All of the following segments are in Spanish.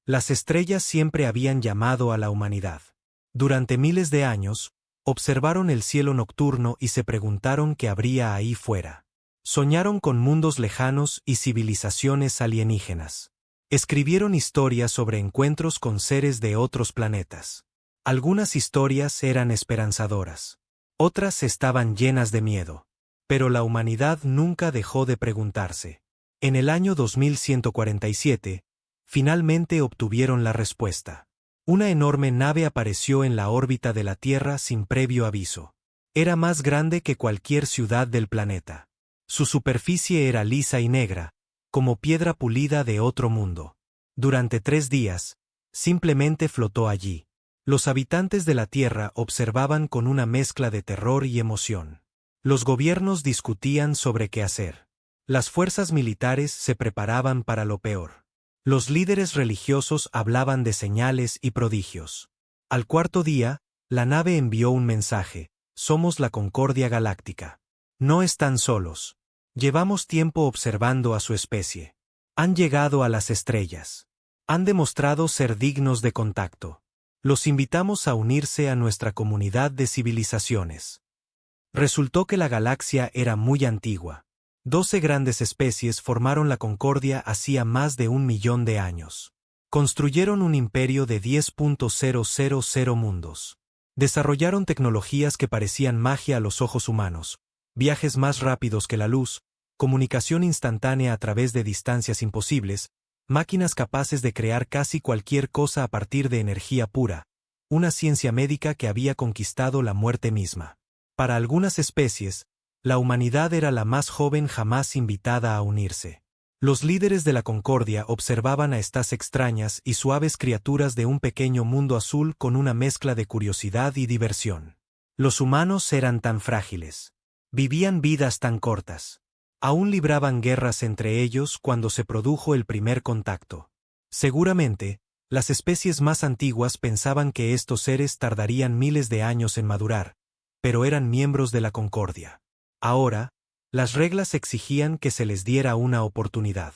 Las estrellas siempre habían llamado a la humanidad. Durante miles de años, observaron el cielo nocturno y se preguntaron qué habría ahí fuera. Soñaron con mundos lejanos y civilizaciones alienígenas. Escribieron historias sobre encuentros con seres de otros planetas. Algunas historias eran esperanzadoras. Otras estaban llenas de miedo. Pero la humanidad nunca dejó de preguntarse. En el año 2147, finalmente obtuvieron la respuesta. Una enorme nave apareció en la órbita de la Tierra sin previo aviso. Era más grande que cualquier ciudad del planeta. Su superficie era lisa y negra, como piedra pulida de otro mundo. Durante 3 días, simplemente flotó allí. Los habitantes de la Tierra observaban con una mezcla de terror y emoción. Los gobiernos discutían sobre qué hacer. Las fuerzas militares se preparaban para lo peor. Los líderes religiosos hablaban de señales y prodigios. Al 4.º día, la nave envió un mensaje: somos la Concordia Galáctica. No están solos. Llevamos tiempo observando a su especie. Han llegado a las estrellas. Han demostrado ser dignos de contacto. Los invitamos a unirse a nuestra comunidad de civilizaciones. Resultó que la galaxia era muy antigua. 12 grandes especies formaron la Concordia hacía más de 1 millón de años. Construyeron un imperio de 10.000 mundos. Desarrollaron tecnologías que parecían magia a los ojos humanos, viajes más rápidos que la luz, comunicación instantánea a través de distancias imposibles, máquinas capaces de crear casi cualquier cosa a partir de energía pura, una ciencia médica que había conquistado la muerte misma. Para algunas especies, la humanidad era la más joven jamás invitada a unirse. Los líderes de la Concordia observaban a estas extrañas y suaves criaturas de un pequeño mundo azul con una mezcla de curiosidad y diversión. Los humanos eran tan frágiles. Vivían vidas tan cortas. Aún libraban guerras entre ellos cuando se produjo el primer contacto. Seguramente, las especies más antiguas pensaban que estos seres tardarían miles de años en madurar, pero eran miembros de la Concordia. Ahora, las reglas exigían que se les diera una oportunidad.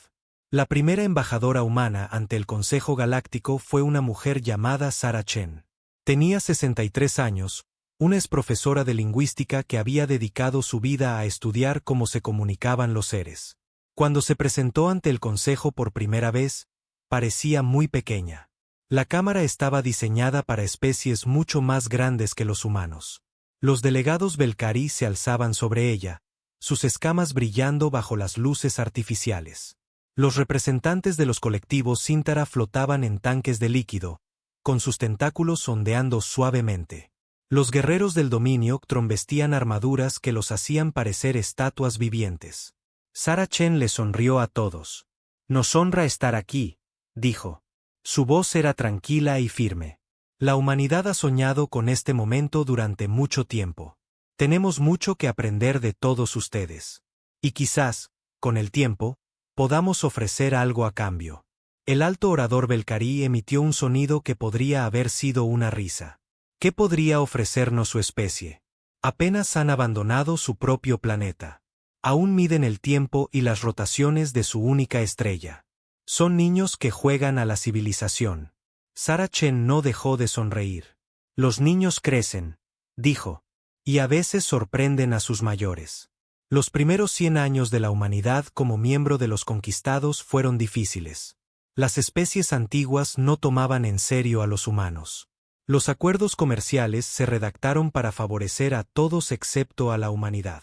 La primera embajadora humana ante el Consejo Galáctico fue una mujer llamada Sarah Chen. Tenía 63 años, una exprofesora de lingüística que había dedicado su vida a estudiar cómo se comunicaban los seres. Cuando se presentó ante el Consejo por primera vez, parecía muy pequeña. La cámara estaba diseñada para especies mucho más grandes que los humanos. Los delegados Belcarí se alzaban sobre ella, sus escamas brillando bajo las luces artificiales. Los representantes de los colectivos Sintara flotaban en tanques de líquido, con sus tentáculos ondeando suavemente. Los guerreros del dominio vestían armaduras que los hacían parecer estatuas vivientes. Sarah Chen le sonrió a todos. «Nos honra estar aquí», dijo. Su voz era tranquila y firme. La humanidad ha soñado con este momento durante mucho tiempo. Tenemos mucho que aprender de todos ustedes. Y quizás, con el tiempo, podamos ofrecer algo a cambio. El alto orador Belcarí emitió un sonido que podría haber sido una risa. ¿Qué podría ofrecernos su especie? Apenas han abandonado su propio planeta. Aún miden el tiempo y las rotaciones de su única estrella. Son niños que juegan a la civilización. Sarah Chen no dejó de sonreír. Los niños crecen, dijo, y a veces sorprenden a sus mayores. Los primeros 100 años de la humanidad como miembro de los conquistados fueron difíciles. Las especies antiguas no tomaban en serio a los humanos. Los acuerdos comerciales se redactaron para favorecer a todos excepto a la humanidad.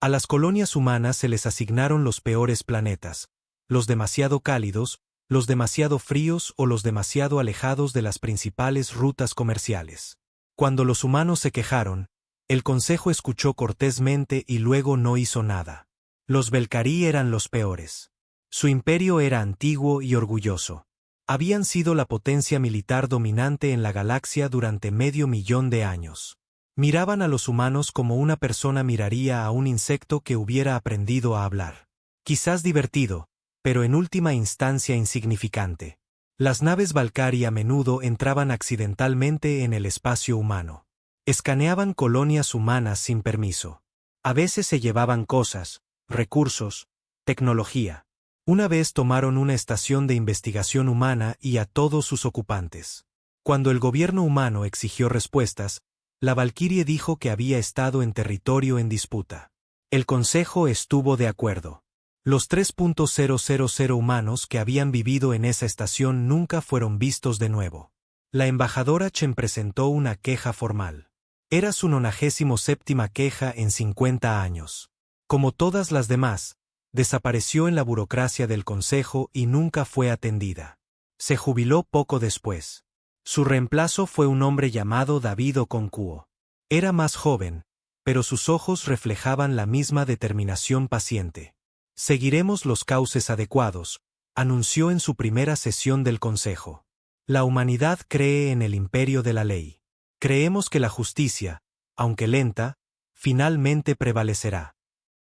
A las colonias humanas se les asignaron los peores planetas, los demasiado cálidos, los demasiado fríos o los demasiado alejados de las principales rutas comerciales. Cuando los humanos se quejaron, el Consejo escuchó cortésmente y luego no hizo nada. Los Belcarí eran los peores. Su imperio era antiguo y orgulloso. Habían sido la potencia militar dominante en la galaxia durante medio millón de años. Miraban a los humanos como una persona miraría a un insecto que hubiera aprendido a hablar. Quizás divertido, pero en última instancia insignificante. Las naves Valkyrie a menudo entraban accidentalmente en el espacio humano. Escaneaban colonias humanas sin permiso. A veces se llevaban cosas, recursos, tecnología. Una vez tomaron una estación de investigación humana y a todos sus ocupantes. Cuando el gobierno humano exigió respuestas, la Valquirie dijo que había estado en territorio en disputa. El consejo estuvo de acuerdo. Los 3.000 humanos que habían vivido en esa estación nunca fueron vistos de nuevo. La embajadora Chen presentó una queja formal. Era su 97ª queja en 50 años. Como todas las demás, desapareció en la burocracia del consejo y nunca fue atendida. Se jubiló poco después. Su reemplazo fue un hombre llamado David Okonkwo. Era más joven, pero sus ojos reflejaban la misma determinación paciente. Seguiremos los cauces adecuados, anunció en su primera sesión del Consejo. La humanidad cree en el imperio de la ley. Creemos que la justicia, aunque lenta, finalmente prevalecerá.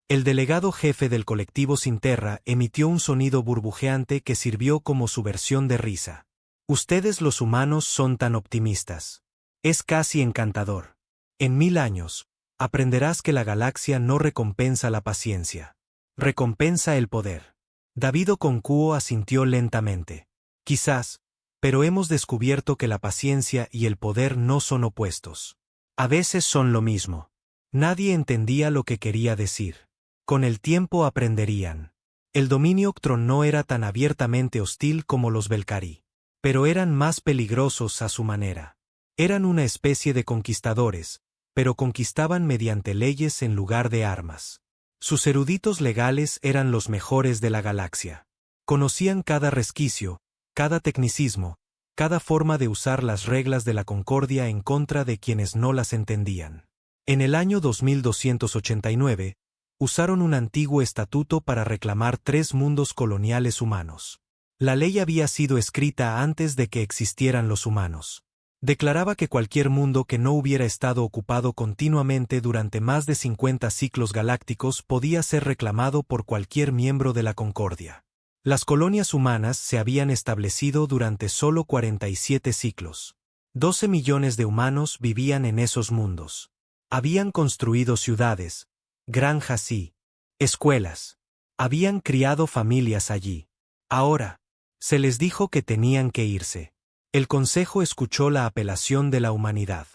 El delegado jefe del colectivo Sinterra emitió un sonido burbujeante que sirvió como su versión de risa. Ustedes los humanos son tan optimistas. Es casi encantador. En 1000 años, aprenderás que la galaxia no recompensa la paciencia. Recompensa el poder. David Okonkwo asintió lentamente. Quizás, pero hemos descubierto que la paciencia y el poder no son opuestos. A veces son lo mismo. Nadie entendía lo que quería decir. Con el tiempo aprenderían. El dominio Octron no era tan abiertamente hostil como los Belcari, pero eran más peligrosos a su manera. Eran una especie de conquistadores, pero conquistaban mediante leyes en lugar de armas. Sus eruditos legales eran los mejores de la galaxia. Conocían cada resquicio, cada tecnicismo, cada forma de usar las reglas de la concordia en contra de quienes no las entendían. En el año 2289, usaron un antiguo estatuto para reclamar 3 mundos coloniales humanos. La ley había sido escrita antes de que existieran los humanos. Declaraba que cualquier mundo que no hubiera estado ocupado continuamente durante más de 50 ciclos galácticos podía ser reclamado por cualquier miembro de la Concordia. Las colonias humanas se habían establecido durante solo 47 ciclos. 12 millones de humanos vivían en esos mundos. Habían construido ciudades, granjas y escuelas. Habían criado familias allí. Ahora, se les dijo que tenían que irse. El Consejo escuchó la apelación de la humanidad.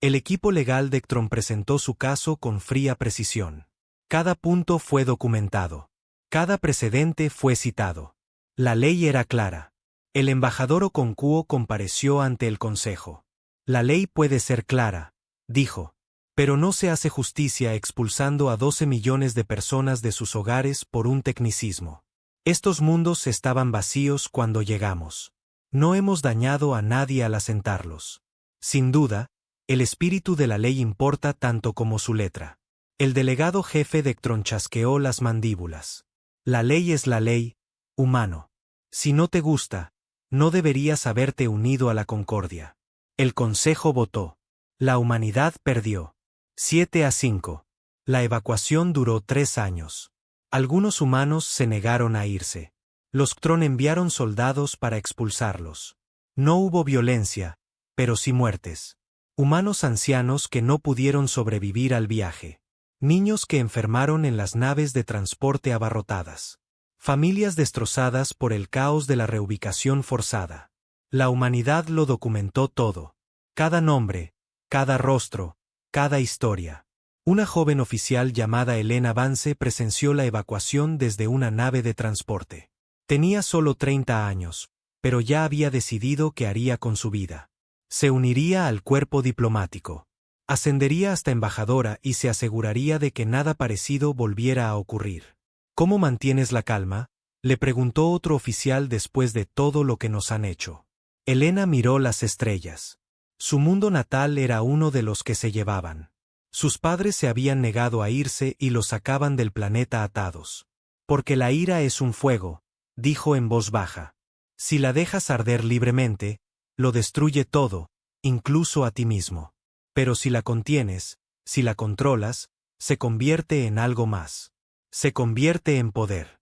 El equipo legal de Ectron presentó su caso con fría precisión. Cada punto fue documentado. Cada precedente fue citado. La ley era clara. El embajador Okonkwo compareció ante el Consejo. La ley puede ser clara, dijo, pero no se hace justicia expulsando a 12 millones de personas de sus hogares por un tecnicismo. Estos mundos estaban vacíos cuando llegamos. No hemos dañado a nadie al asentarlos. Sin duda, el espíritu de la ley importa tanto como su letra. El delegado jefe de Ectron chasqueó las mandíbulas. La ley es la ley, humano. Si no te gusta, no deberías haberte unido a la concordia. El Consejo votó. La humanidad perdió. 7-5. La evacuación duró 3 años. Algunos humanos se negaron a irse. Los Ktron enviaron soldados para expulsarlos. No hubo violencia, pero sí muertes. Humanos ancianos que no pudieron sobrevivir al viaje. Niños que enfermaron en las naves de transporte abarrotadas. Familias destrozadas por el caos de la reubicación forzada. La humanidad lo documentó todo. Cada nombre, cada rostro, cada historia. Una joven oficial llamada Elena Vance presenció la evacuación desde una nave de transporte. Tenía solo 30 años, pero ya había decidido qué haría con su vida. Se uniría al cuerpo diplomático. Ascendería hasta embajadora y se aseguraría de que nada parecido volviera a ocurrir. ¿Cómo mantienes la calma?, le preguntó otro oficial después de todo lo que nos han hecho. Elena miró las estrellas. Su mundo natal era uno de los que se llevaban. Sus padres se habían negado a irse y los sacaban del planeta atados. Porque la ira es un fuego, dijo en voz baja. Si la dejas arder libremente, lo destruye todo, incluso a ti mismo. Pero si la contienes, si la controlas, se convierte en algo más. Se convierte en poder.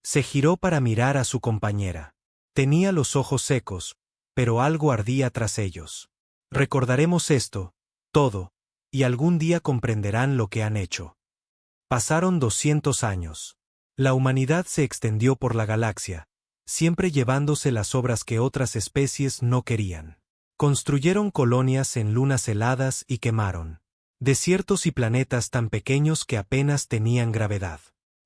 Se giró para mirar a su compañera. Tenía los ojos secos, pero algo ardía tras ellos. Recordaremos esto, todo, y algún día comprenderán lo que han hecho. Pasaron 200 años. La humanidad se extendió por la galaxia, siempre llevándose las obras que otras especies no querían. Construyeron colonias en lunas heladas y quemaron desiertos y planetas tan pequeños que apenas tenían gravedad.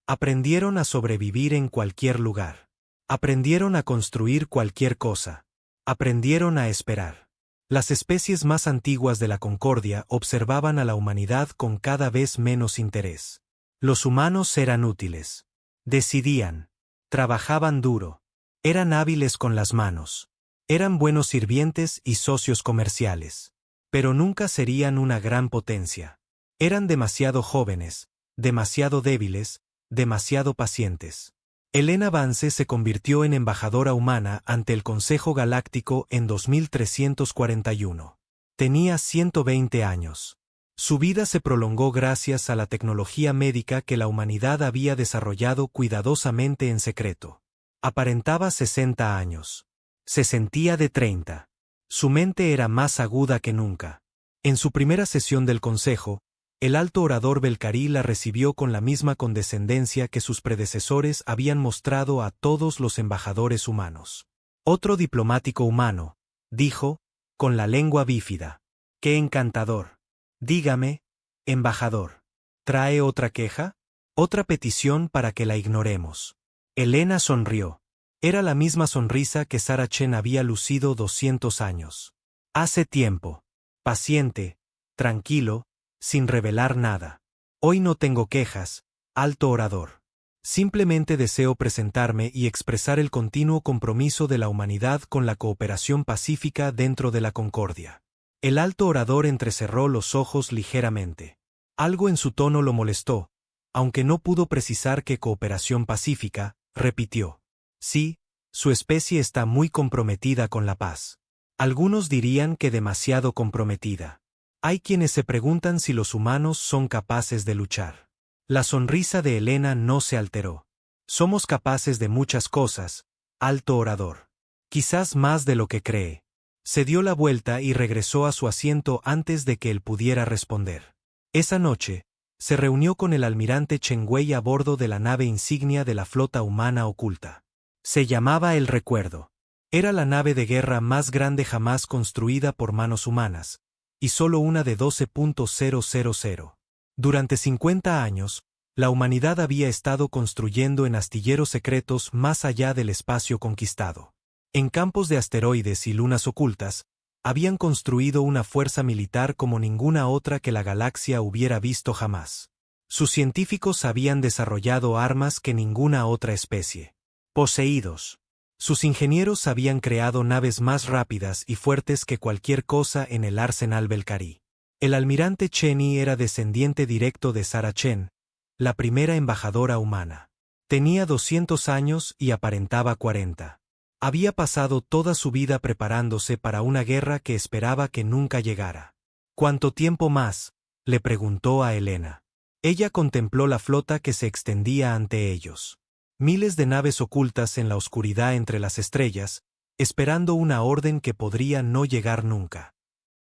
Aprendieron a sobrevivir en cualquier lugar. Aprendieron a construir cualquier cosa. Aprendieron a esperar. Las especies más antiguas de la Concordia observaban a la humanidad con cada vez menos interés. Los humanos eran útiles. Decidían. Trabajaban duro. Eran hábiles con las manos. Eran buenos sirvientes y socios comerciales. Pero nunca serían una gran potencia. Eran demasiado jóvenes, demasiado débiles, demasiado pacientes. Elena Vance se convirtió en embajadora humana ante el Consejo Galáctico en 2341. Tenía 120 años. Su vida se prolongó gracias a la tecnología médica que la humanidad había desarrollado cuidadosamente en secreto. Aparentaba 60 años. Se sentía de 30. Su mente era más aguda que nunca. En su primera sesión del consejo, el alto orador Belcarí la recibió con la misma condescendencia que sus predecesores habían mostrado a todos los embajadores humanos. Otro diplomático humano, dijo, con la lengua bífida. ¡Qué encantador! Dígame, embajador, ¿trae otra queja? ¿Otra petición para que la ignoremos? Elena sonrió. Era la misma sonrisa que Sarah Chen había lucido 200 años. Hace tiempo. Paciente, tranquilo, sin revelar nada. Hoy no tengo quejas, alto orador. Simplemente deseo presentarme y expresar el continuo compromiso de la humanidad con la cooperación pacífica dentro de la Concordia. El alto orador entrecerró los ojos ligeramente. Algo en su tono lo molestó, aunque no pudo precisar qué cooperación pacífica, repitió. Sí, su especie está muy comprometida con la paz. Algunos dirían que demasiado comprometida. Hay quienes se preguntan si los humanos son capaces de luchar. La sonrisa de Elena no se alteró. Somos capaces de muchas cosas, alto orador. Quizás más de lo que cree. Se dio la vuelta y regresó a su asiento antes de que él pudiera responder. Esa noche, se reunió con el almirante Chen Wei a bordo de la nave insignia de la flota humana oculta. Se llamaba El Recuerdo. Era la nave de guerra más grande jamás construida por manos humanas, y solo una de 12.000. Durante 50 años, la humanidad había estado construyendo en astilleros secretos más allá del espacio conquistado. En campos de asteroides y lunas ocultas, habían construido una fuerza militar como ninguna otra que la galaxia hubiera visto jamás. Sus científicos habían desarrollado armas que ninguna otra especie. Poseídos. Sus ingenieros habían creado naves más rápidas y fuertes que cualquier cosa en el arsenal Belcarí. El almirante Cheni era descendiente directo de Sarah Chen, la primera embajadora humana. Tenía 200 años y aparentaba 40. Había pasado toda su vida preparándose para una guerra que esperaba que nunca llegara. ¿Cuánto tiempo más?, le preguntó a Elena. Ella contempló la flota que se extendía ante ellos. Miles de naves ocultas en la oscuridad entre las estrellas, esperando una orden que podría no llegar nunca.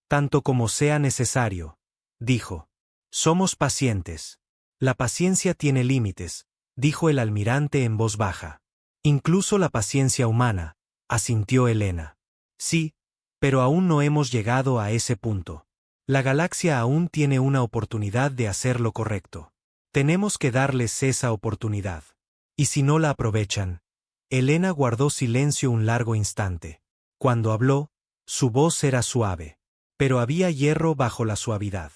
Tanto como sea necesario, dijo. Somos pacientes. La paciencia tiene límites, dijo el almirante en voz baja. Incluso la paciencia humana, asintió Elena. Sí, pero aún no hemos llegado a ese punto. La galaxia aún tiene una oportunidad de hacer lo correcto. Tenemos que darles esa oportunidad. ¿Y si no la aprovechan? Elena guardó silencio un largo instante. Cuando habló, su voz era suave. Pero había hierro bajo la suavidad.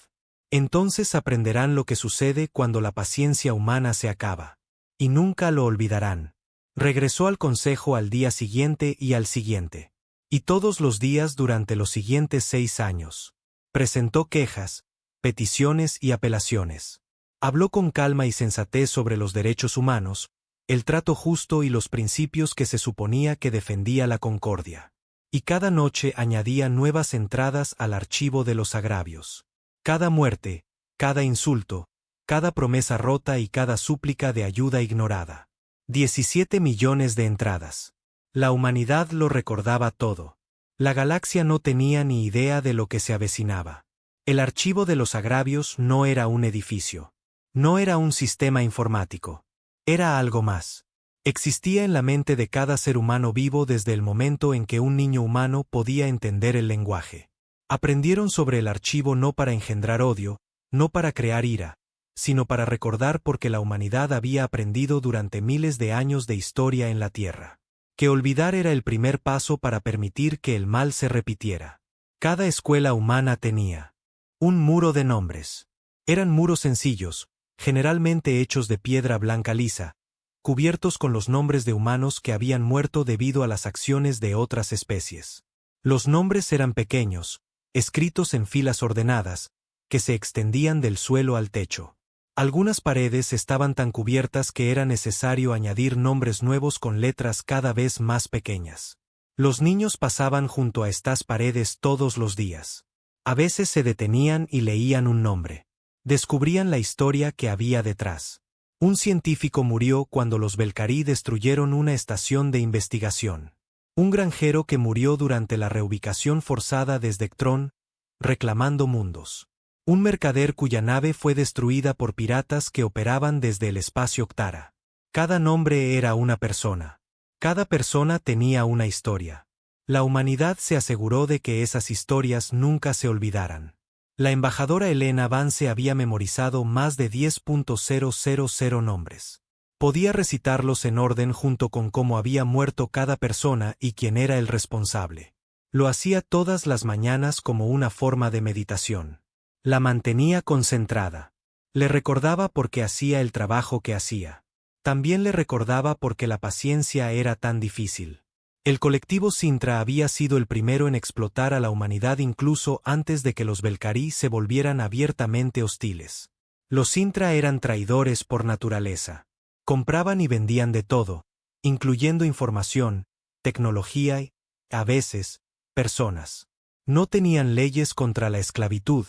Entonces aprenderán lo que sucede cuando la paciencia humana se acaba. Y nunca lo olvidarán. Regresó al consejo al día siguiente y al siguiente. Y todos los días durante los siguientes 6 años. Presentó quejas, peticiones y apelaciones. Habló con calma y sensatez sobre los derechos humanos, el trato justo y los principios que se suponía que defendía la Concordia. Y cada noche añadía nuevas entradas al archivo de los agravios. Cada muerte, cada insulto, cada promesa rota y cada súplica de ayuda ignorada. 17 millones de entradas. La humanidad lo recordaba todo. La galaxia no tenía ni idea de lo que se avecinaba. El archivo de los agravios no era un edificio. No era un sistema informático. Era algo más. Existía en la mente de cada ser humano vivo desde el momento en que un niño humano podía entender el lenguaje. Aprendieron sobre el archivo no para engendrar odio, no para crear ira, sino para recordar porque la humanidad había aprendido durante miles de años de historia en la Tierra. Que olvidar era el primer paso para permitir que el mal se repitiera. Cada escuela humana tenía un muro de nombres. Eran muros sencillos, generalmente hechos de piedra blanca lisa, cubiertos con los nombres de humanos que habían muerto debido a las acciones de otras especies. Los nombres eran pequeños, escritos en filas ordenadas, que se extendían del suelo al techo. Algunas paredes estaban tan cubiertas que era necesario añadir nombres nuevos con letras cada vez más pequeñas. Los niños pasaban junto a estas paredes todos los días. A veces se detenían y leían un nombre. Descubrían la historia que había detrás. Un científico murió cuando los Belcarí destruyeron una estación de investigación. Un granjero que murió durante la reubicación forzada desde Ktron, reclamando mundos. Un mercader cuya nave fue destruida por piratas que operaban desde el espacio Ktara. Cada nombre era una persona. Cada persona tenía una historia. La humanidad se aseguró de que esas historias nunca se olvidaran. La embajadora Elena Vance había memorizado más de 10.000 nombres. Podía recitarlos en orden junto con cómo había muerto cada persona y quién era el responsable. Lo hacía todas las mañanas como una forma de meditación. La mantenía concentrada. Le recordaba por qué hacía el trabajo que hacía. También le recordaba por qué la paciencia era tan difícil. El colectivo Sintra había sido el primero en explotar a la humanidad incluso antes de que los Belcarí se volvieran abiertamente hostiles. Los Sintra eran traidores por naturaleza. Compraban y vendían de todo, incluyendo información, tecnología y, a veces, personas. No tenían leyes contra la esclavitud,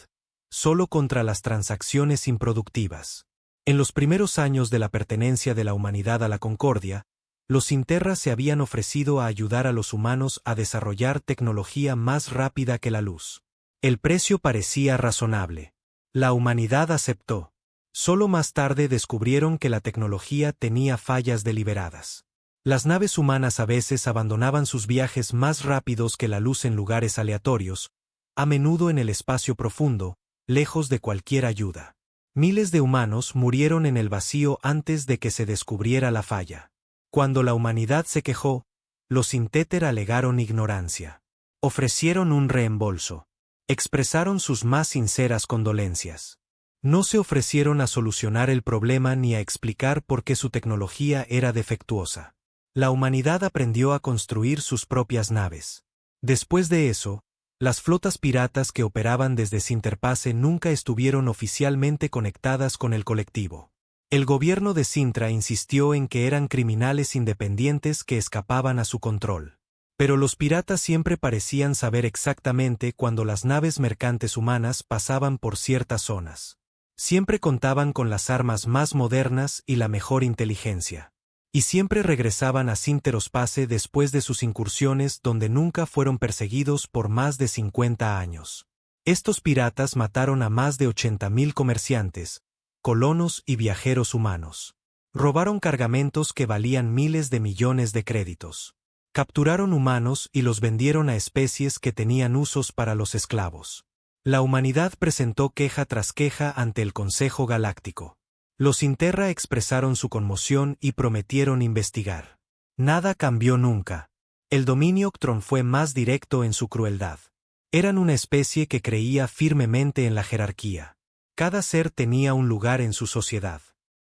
solo contra las transacciones improductivas. En los primeros años de la pertenencia de la humanidad a la Concordia, los Sinterra se habían ofrecido a ayudar a los humanos a desarrollar tecnología más rápida que la luz. El precio parecía razonable. La humanidad aceptó. Solo más tarde descubrieron que la tecnología tenía fallas deliberadas. Las naves humanas a veces abandonaban sus viajes más rápidos que la luz en lugares aleatorios, a menudo en el espacio profundo, lejos de cualquier ayuda. Miles de humanos murieron en el vacío antes de que se descubriera la falla. Cuando la humanidad se quejó, los Sintéter alegaron ignorancia. Ofrecieron un reembolso. Expresaron sus más sinceras condolencias. No se ofrecieron a solucionar el problema ni a explicar por qué su tecnología era defectuosa. La humanidad aprendió a construir sus propias naves. Después de eso, las flotas piratas que operaban desde Sinterpace nunca estuvieron oficialmente conectadas con el colectivo. El gobierno de Sintra insistió en que eran criminales independientes que escapaban a su control. Pero los piratas siempre parecían saber exactamente cuando las naves mercantes humanas pasaban por ciertas zonas. Siempre contaban con las armas más modernas y la mejor inteligencia. Y siempre regresaban a Sinterospace después de sus incursiones donde nunca fueron perseguidos por más de 50 años. Estos piratas mataron a más de 80.000 comerciantes, colonos y viajeros humanos. Robaron cargamentos que valían miles de millones de créditos. Capturaron humanos y los vendieron a especies que tenían usos para los esclavos. La humanidad presentó queja tras queja ante el Consejo Galáctico. Los Sinterra expresaron su conmoción y prometieron investigar. Nada cambió nunca. El dominio Ktron fue más directo en su crueldad. Eran una especie que creía firmemente en la jerarquía. Cada ser tenía un lugar en su sociedad.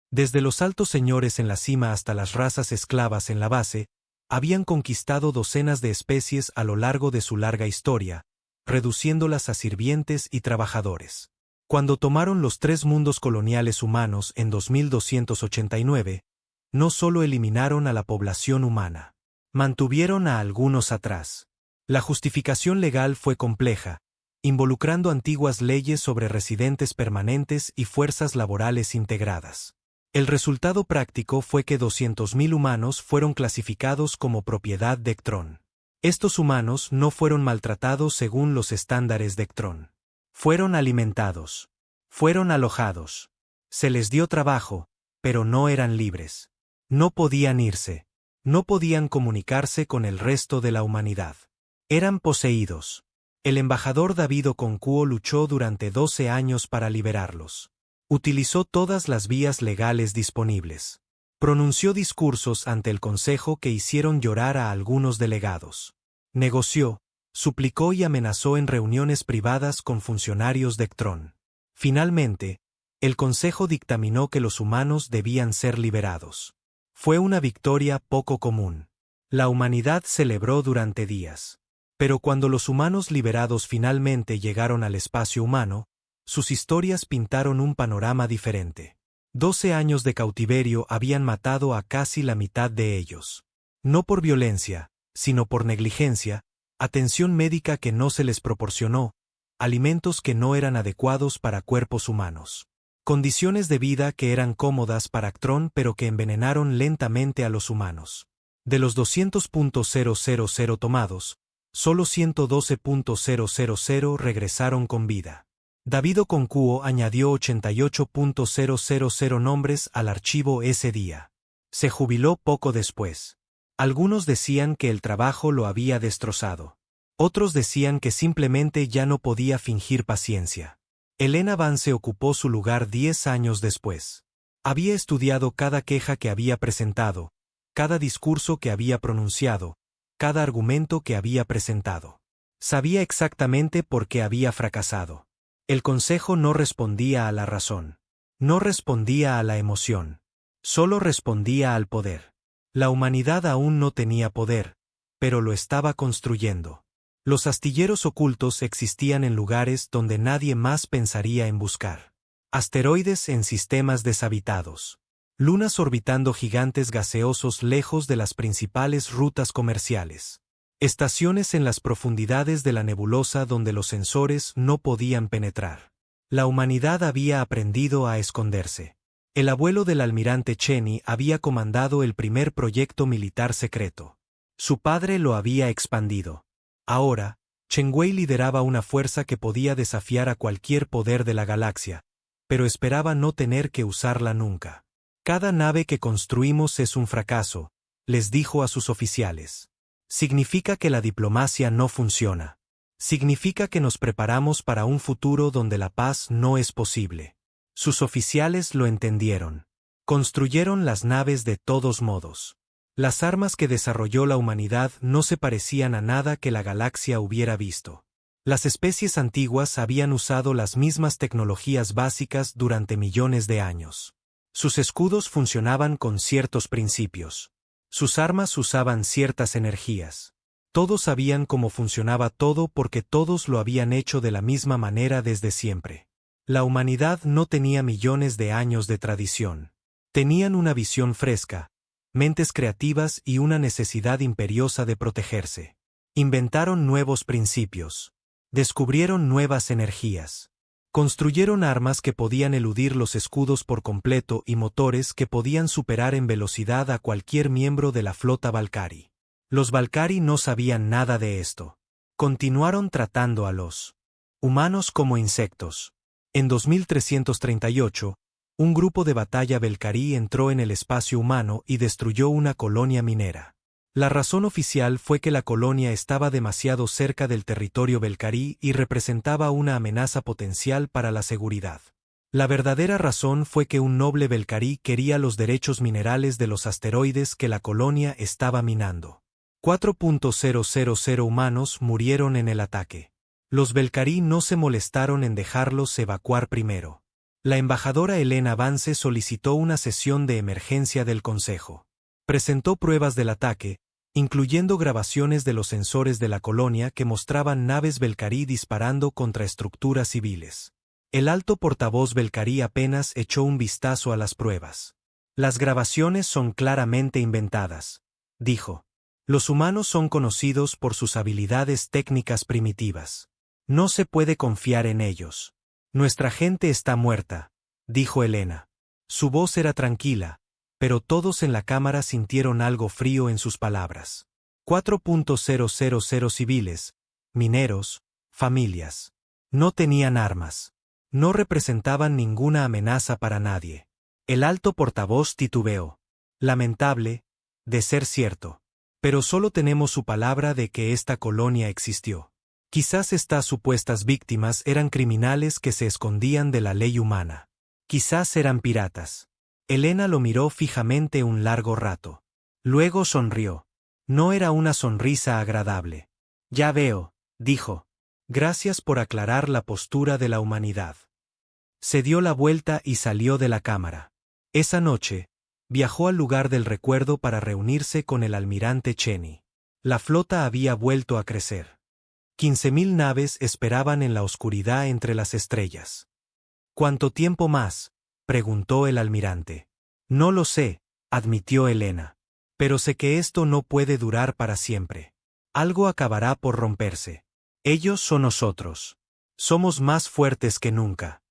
Desde los altos señores en la cima hasta las razas esclavas en la base, habían conquistado docenas de especies a lo largo de su larga historia, reduciéndolas a sirvientes y trabajadores. Cuando tomaron los 3 mundos coloniales humanos en 2289, no solo eliminaron a la población humana, mantuvieron a algunos atrás. La justificación legal fue compleja, involucrando antiguas leyes sobre residentes permanentes y fuerzas laborales integradas. El resultado práctico fue que 200.000 humanos fueron clasificados como propiedad de Ktron. Estos humanos no fueron maltratados según los estándares de Ktron. Fueron alimentados. Fueron alojados. Se les dio trabajo, pero no eran libres. No podían irse. No podían comunicarse con el resto de la humanidad. Eran poseídos. El embajador David Okonkwo luchó durante 12 años para liberarlos. Utilizó todas las vías legales disponibles. Pronunció discursos ante el Consejo que hicieron llorar a algunos delegados. Negoció, suplicó y amenazó en reuniones privadas con funcionarios de CTRON. Finalmente, el Consejo dictaminó que los humanos debían ser liberados. Fue una victoria poco común. La humanidad celebró durante días. Pero cuando los humanos liberados finalmente llegaron al espacio humano, sus historias pintaron un panorama diferente. 12 años de cautiverio habían matado a casi la mitad de ellos. No por violencia, sino por negligencia, atención médica que no se les proporcionó, alimentos que no eran adecuados para cuerpos humanos. Condiciones de vida que eran cómodas para CTRON pero que envenenaron lentamente a los humanos. De los 200.000 tomados, solo 112.000 regresaron con vida. David Okonkwo añadió 88.000 nombres al archivo ese día. Se jubiló poco después. Algunos decían que el trabajo lo había destrozado. Otros decían que simplemente ya no podía fingir paciencia. Elena Vance ocupó su lugar 10 años después. Había estudiado cada queja que había presentado, cada discurso que había pronunciado, cada argumento que había presentado. Sabía exactamente por qué había fracasado. El Consejo no respondía a la razón. No respondía a la emoción. Solo respondía al poder. La humanidad aún no tenía poder, pero lo estaba construyendo. Los astilleros ocultos existían en lugares donde nadie más pensaría en buscar. Asteroides en sistemas deshabitados. Lunas orbitando gigantes gaseosos lejos de las principales rutas comerciales. Estaciones en las profundidades de la nebulosa donde los sensores no podían penetrar. La humanidad había aprendido a esconderse. El abuelo del almirante Cheney había comandado el primer proyecto militar secreto. Su padre lo había expandido. Ahora, Chen Wei lideraba una fuerza que podía desafiar a cualquier poder de la galaxia, pero esperaba no tener que usarla nunca. Cada nave que construimos es un fracaso, les dijo a sus oficiales. Significa que la diplomacia no funciona. Significa que nos preparamos para un futuro donde la paz no es posible. Sus oficiales lo entendieron. Construyeron las naves de todos modos. Las armas que desarrolló la humanidad no se parecían a nada que la galaxia hubiera visto. Las especies antiguas habían usado las mismas tecnologías básicas durante millones de años. Sus escudos funcionaban con ciertos principios. Sus armas usaban ciertas energías. Todos sabían cómo funcionaba todo porque todos lo habían hecho de la misma manera desde siempre. La humanidad no tenía millones de años de tradición. Tenían una visión fresca, mentes creativas y una necesidad imperiosa de protegerse. Inventaron nuevos principios. Descubrieron nuevas energías. Construyeron armas que podían eludir los escudos por completo y motores que podían superar en velocidad a cualquier miembro de la flota Valkyrie. Los Valkyrie no sabían nada de esto. Continuaron tratando a los humanos como insectos. En 2338, un grupo de batalla Valkyrie entró en el espacio humano y destruyó una colonia minera. La razón oficial fue que la colonia estaba demasiado cerca del territorio Valkyrie y representaba una amenaza potencial para la seguridad. La verdadera razón fue que un noble Valkyrie quería los derechos minerales de los asteroides que la colonia estaba minando. 4.000 humanos murieron en el ataque. Los Valkyrie no se molestaron en dejarlos evacuar primero. La embajadora Elena Vance solicitó una sesión de emergencia del Consejo. Presentó pruebas del ataque, incluyendo grabaciones de los sensores de la colonia que mostraban naves Valkyrie disparando contra estructuras civiles. El alto portavoz Valkyrie apenas echó un vistazo a las pruebas. Las grabaciones son claramente inventadas, dijo. Los humanos son conocidos por sus habilidades técnicas primitivas. No se puede confiar en ellos. Nuestra gente está muerta, dijo Elena. Su voz era tranquila, pero todos en la cámara sintieron algo frío en sus palabras. 4.000 civiles, mineros, familias. No tenían armas. No representaban ninguna amenaza para nadie. El alto portavoz titubeó. Lamentable, de ser cierto. Pero solo tenemos su palabra de que esta colonia existió. Quizás estas supuestas víctimas eran criminales que se escondían de la ley humana. Quizás eran piratas. Elena lo miró fijamente un largo rato. Luego sonrió. No era una sonrisa agradable. Ya veo, dijo. Gracias por aclarar la postura de la humanidad. Se dio la vuelta y salió de la cámara. Esa noche, viajó al lugar del recuerdo para reunirse con el almirante Cheney. La flota había vuelto a crecer. 15.000 naves esperaban en la oscuridad entre las estrellas. ¿Cuánto tiempo más?, preguntó el almirante. No lo sé, admitió Elena. Pero sé que esto no puede durar para siempre. Algo acabará por romperse. Ellos o nosotros. Somos más fuertes que nunca.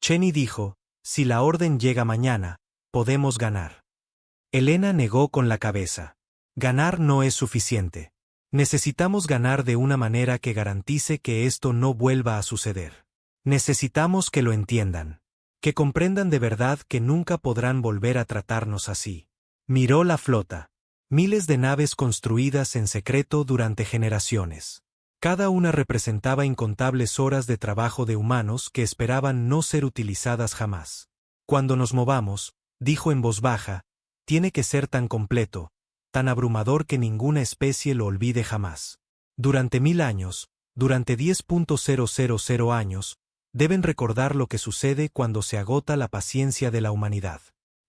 Cheney dijo, si la orden llega mañana, podemos ganar. Elena negó con la cabeza. Ganar no es suficiente. Necesitamos ganar de una manera que garantice que esto no vuelva a suceder. Necesitamos que lo entiendan. Que comprendan de verdad que nunca podrán volver a tratarnos así. Miró la flota. Miles de naves construidas en secreto durante generaciones. Cada una representaba incontables horas de trabajo de humanos que esperaban no ser utilizadas jamás. Cuando nos movamos, dijo en voz baja, tiene que ser tan completo, tan abrumador que ninguna especie lo olvide jamás. Durante 1000 años, durante 10.000 años, deben recordar lo que sucede cuando se agota la paciencia de la humanidad.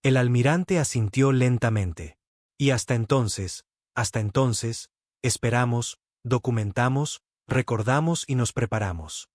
El almirante asintió lentamente. Y hasta entonces, esperamos, documentamos, recordamos y nos preparamos.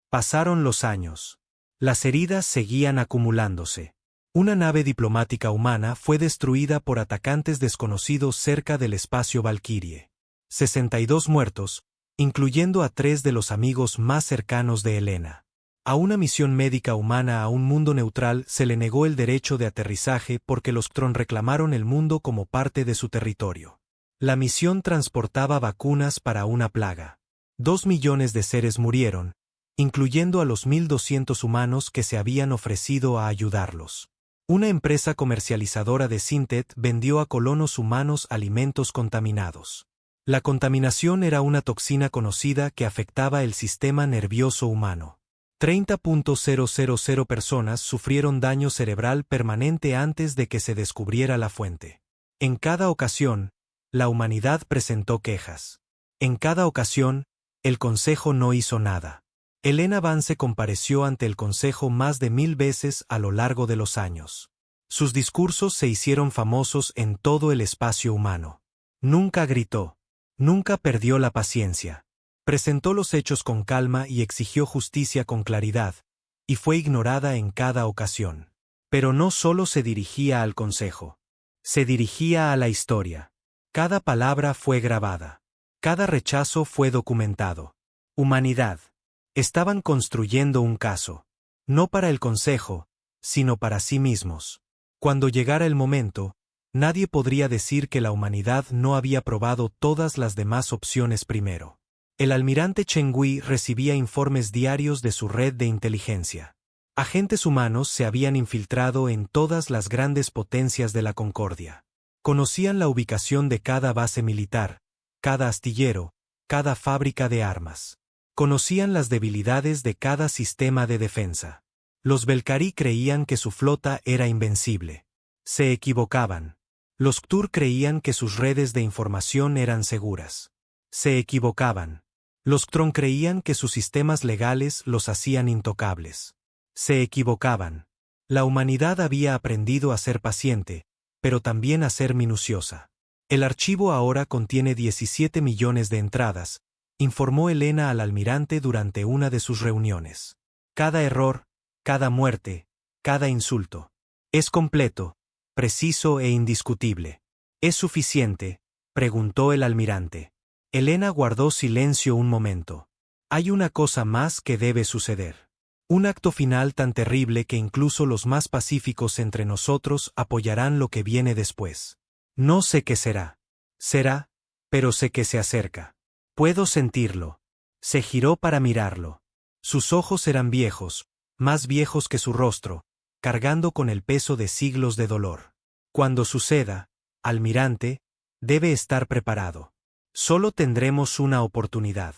Pasaron los años. Las heridas seguían acumulándose. Una nave diplomática humana fue destruida por atacantes desconocidos cerca del espacio Valkyrie. 62 muertos, incluyendo a 3 de los amigos más cercanos de Elena. A una misión médica humana a un mundo neutral se le negó el derecho de aterrizaje porque los Ktron reclamaron el mundo como parte de su territorio. La misión transportaba vacunas para una plaga. 2 millones de seres murieron, incluyendo a los 1.200 humanos que se habían ofrecido a ayudarlos. Una empresa comercializadora de Sintet vendió a colonos humanos alimentos contaminados. La contaminación era una toxina conocida que afectaba el sistema nervioso humano. 30.000 personas sufrieron daño cerebral permanente antes de que se descubriera la fuente. En cada ocasión, la humanidad presentó quejas. En cada ocasión, el Consejo no hizo nada. Elena Vance compareció ante el Consejo más de 1000 veces a lo largo de los años. Sus discursos se hicieron famosos en todo el espacio humano. Nunca gritó. Nunca perdió la paciencia. Presentó los hechos con calma y exigió justicia con claridad, y fue ignorada en cada ocasión. Pero no solo se dirigía al Consejo. Se dirigía a la historia. Cada palabra fue grabada. Cada rechazo fue documentado. Humanidad. Estaban construyendo un caso. No para el Consejo, sino para sí mismos. Cuando llegara el momento, nadie podría decir que la humanidad no había probado todas las demás opciones primero. El almirante Chengui recibía informes diarios de su red de inteligencia. Agentes humanos se habían infiltrado en todas las grandes potencias de la Concordia. Conocían la ubicación de cada base militar, cada astillero, cada fábrica de armas. Conocían las debilidades de cada sistema de defensa. Los Belcarí creían que su flota era invencible. Se equivocaban. Los Ktur creían que sus redes de información eran seguras. Se equivocaban. Los Ktron creían que sus sistemas legales los hacían intocables. Se equivocaban. La humanidad había aprendido a ser paciente, pero también a ser minuciosa. El archivo ahora contiene 17 millones de entradas, informó Elena al almirante durante una de sus reuniones. Cada error, cada muerte, cada insulto. Es completo, preciso e indiscutible. ¿Es suficiente?, preguntó el almirante. Elena guardó silencio un momento. Hay una cosa más que debe suceder. Un acto final tan terrible que incluso los más pacíficos entre nosotros apoyarán lo que viene después. No sé qué será. Será, pero sé que se acerca. Puedo sentirlo. Se giró para mirarlo. Sus ojos eran viejos, más viejos que su rostro, cargando con el peso de siglos de dolor. Cuando suceda, almirante, debe estar preparado. Solo tendremos una oportunidad.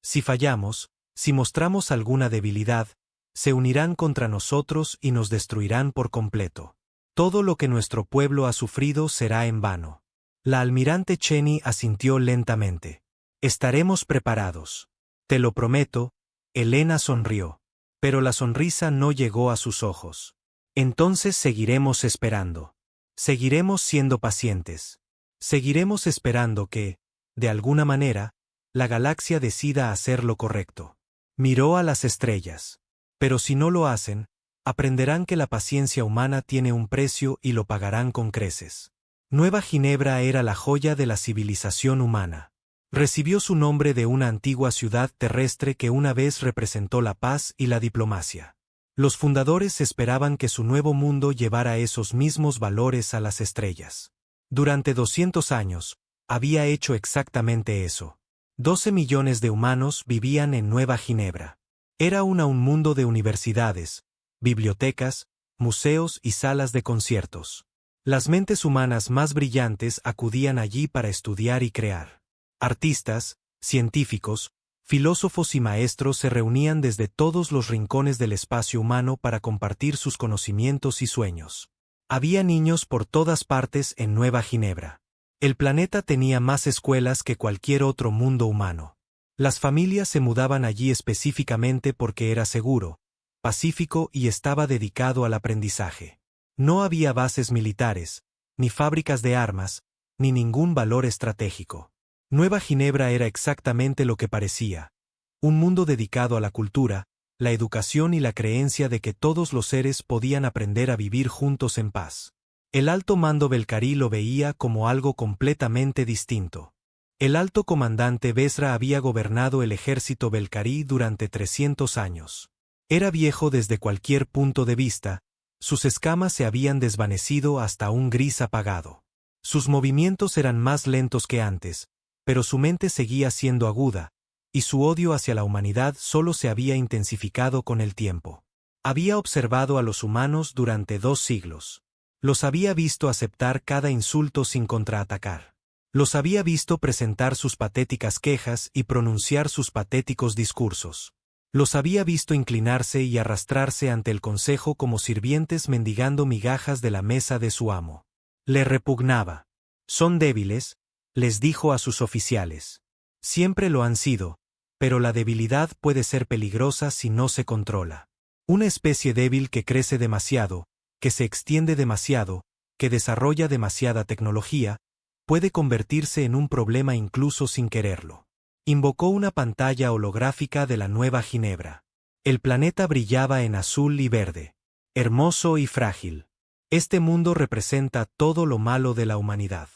Si fallamos, si mostramos alguna debilidad, se unirán contra nosotros y nos destruirán por completo. Todo lo que nuestro pueblo ha sufrido será en vano. La almirante Cheney asintió lentamente. Estaremos preparados. Te lo prometo. Helena sonrió. Pero la sonrisa no llegó a sus ojos. Entonces seguiremos esperando. Seguiremos siendo pacientes. Seguiremos esperando que, de alguna manera, la galaxia decida hacer lo correcto. Miró a las estrellas. Pero si no lo hacen, aprenderán que la paciencia humana tiene un precio y lo pagarán con creces. Nueva Ginebra era la joya de la civilización humana. Recibió su nombre de una antigua ciudad terrestre que una vez representó la paz y la diplomacia. Los fundadores esperaban que su nuevo mundo llevara esos mismos valores a las estrellas. Durante 200 años, había hecho exactamente eso. 12 millones de humanos vivían en Nueva Ginebra. Era un mundo de universidades, bibliotecas, museos y salas de conciertos. Las mentes humanas más brillantes acudían allí para estudiar y crear. Artistas, científicos, filósofos y maestros se reunían desde todos los rincones del espacio humano para compartir sus conocimientos y sueños. Había niños por todas partes en Nueva Ginebra. El planeta tenía más escuelas que cualquier otro mundo humano. Las familias se mudaban allí específicamente porque era seguro, pacífico y estaba dedicado al aprendizaje. No había bases militares, ni fábricas de armas, ni ningún valor estratégico. Nueva Ginebra era exactamente lo que parecía: un mundo dedicado a la cultura, la educación y la creencia de que todos los seres podían aprender a vivir juntos en paz. El alto mando Belcarí lo veía como algo completamente distinto. El alto comandante Besra había gobernado el ejército Belcarí durante 300 años. Era viejo desde cualquier punto de vista, sus escamas se habían desvanecido hasta un gris apagado. Sus movimientos eran más lentos que antes, pero su mente seguía siendo aguda, y su odio hacia la humanidad solo se había intensificado con el tiempo. Había observado a los humanos durante 2 siglos. Los había visto aceptar cada insulto sin contraatacar. Los había visto presentar sus patéticas quejas y pronunciar sus patéticos discursos. Los había visto inclinarse y arrastrarse ante el consejo como sirvientes mendigando migajas de la mesa de su amo. Le repugnaba. Son débiles, les dijo a sus oficiales. Siempre lo han sido, pero la debilidad puede ser peligrosa si no se controla. Una especie débil que crece demasiado, que se extiende demasiado, que desarrolla demasiada tecnología, puede convertirse en un problema incluso sin quererlo. Invocó una pantalla holográfica de la Nueva Ginebra. El planeta brillaba en azul y verde, hermoso y frágil. Este mundo representa todo lo malo de la humanidad.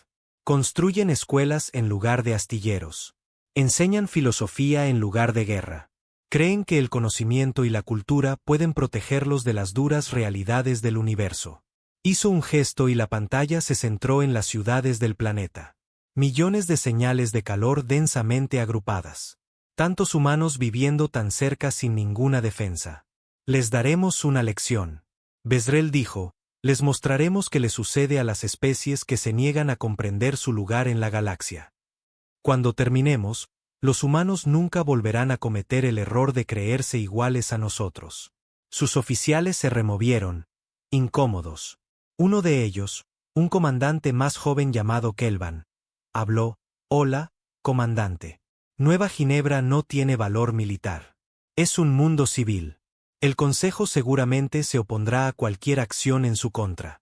Construyen escuelas en lugar de astilleros. Enseñan filosofía en lugar de guerra. Creen que el conocimiento y la cultura pueden protegerlos de las duras realidades del universo. Hizo un gesto y la pantalla se centró en las ciudades del planeta. Millones de señales de calor densamente agrupadas. Tantos humanos viviendo tan cerca sin ninguna defensa. Les daremos una lección. Besrel dijo, les mostraremos qué le sucede a las especies que se niegan a comprender su lugar en la galaxia. Cuando terminemos, los humanos nunca volverán a cometer el error de creerse iguales a nosotros. Sus oficiales se removieron, incómodos. Uno de ellos, un comandante más joven llamado Kelvan, habló: «Hola, comandante. Nueva Ginebra no tiene valor militar. Es un mundo civil. El Consejo seguramente se opondrá a cualquier acción en su contra».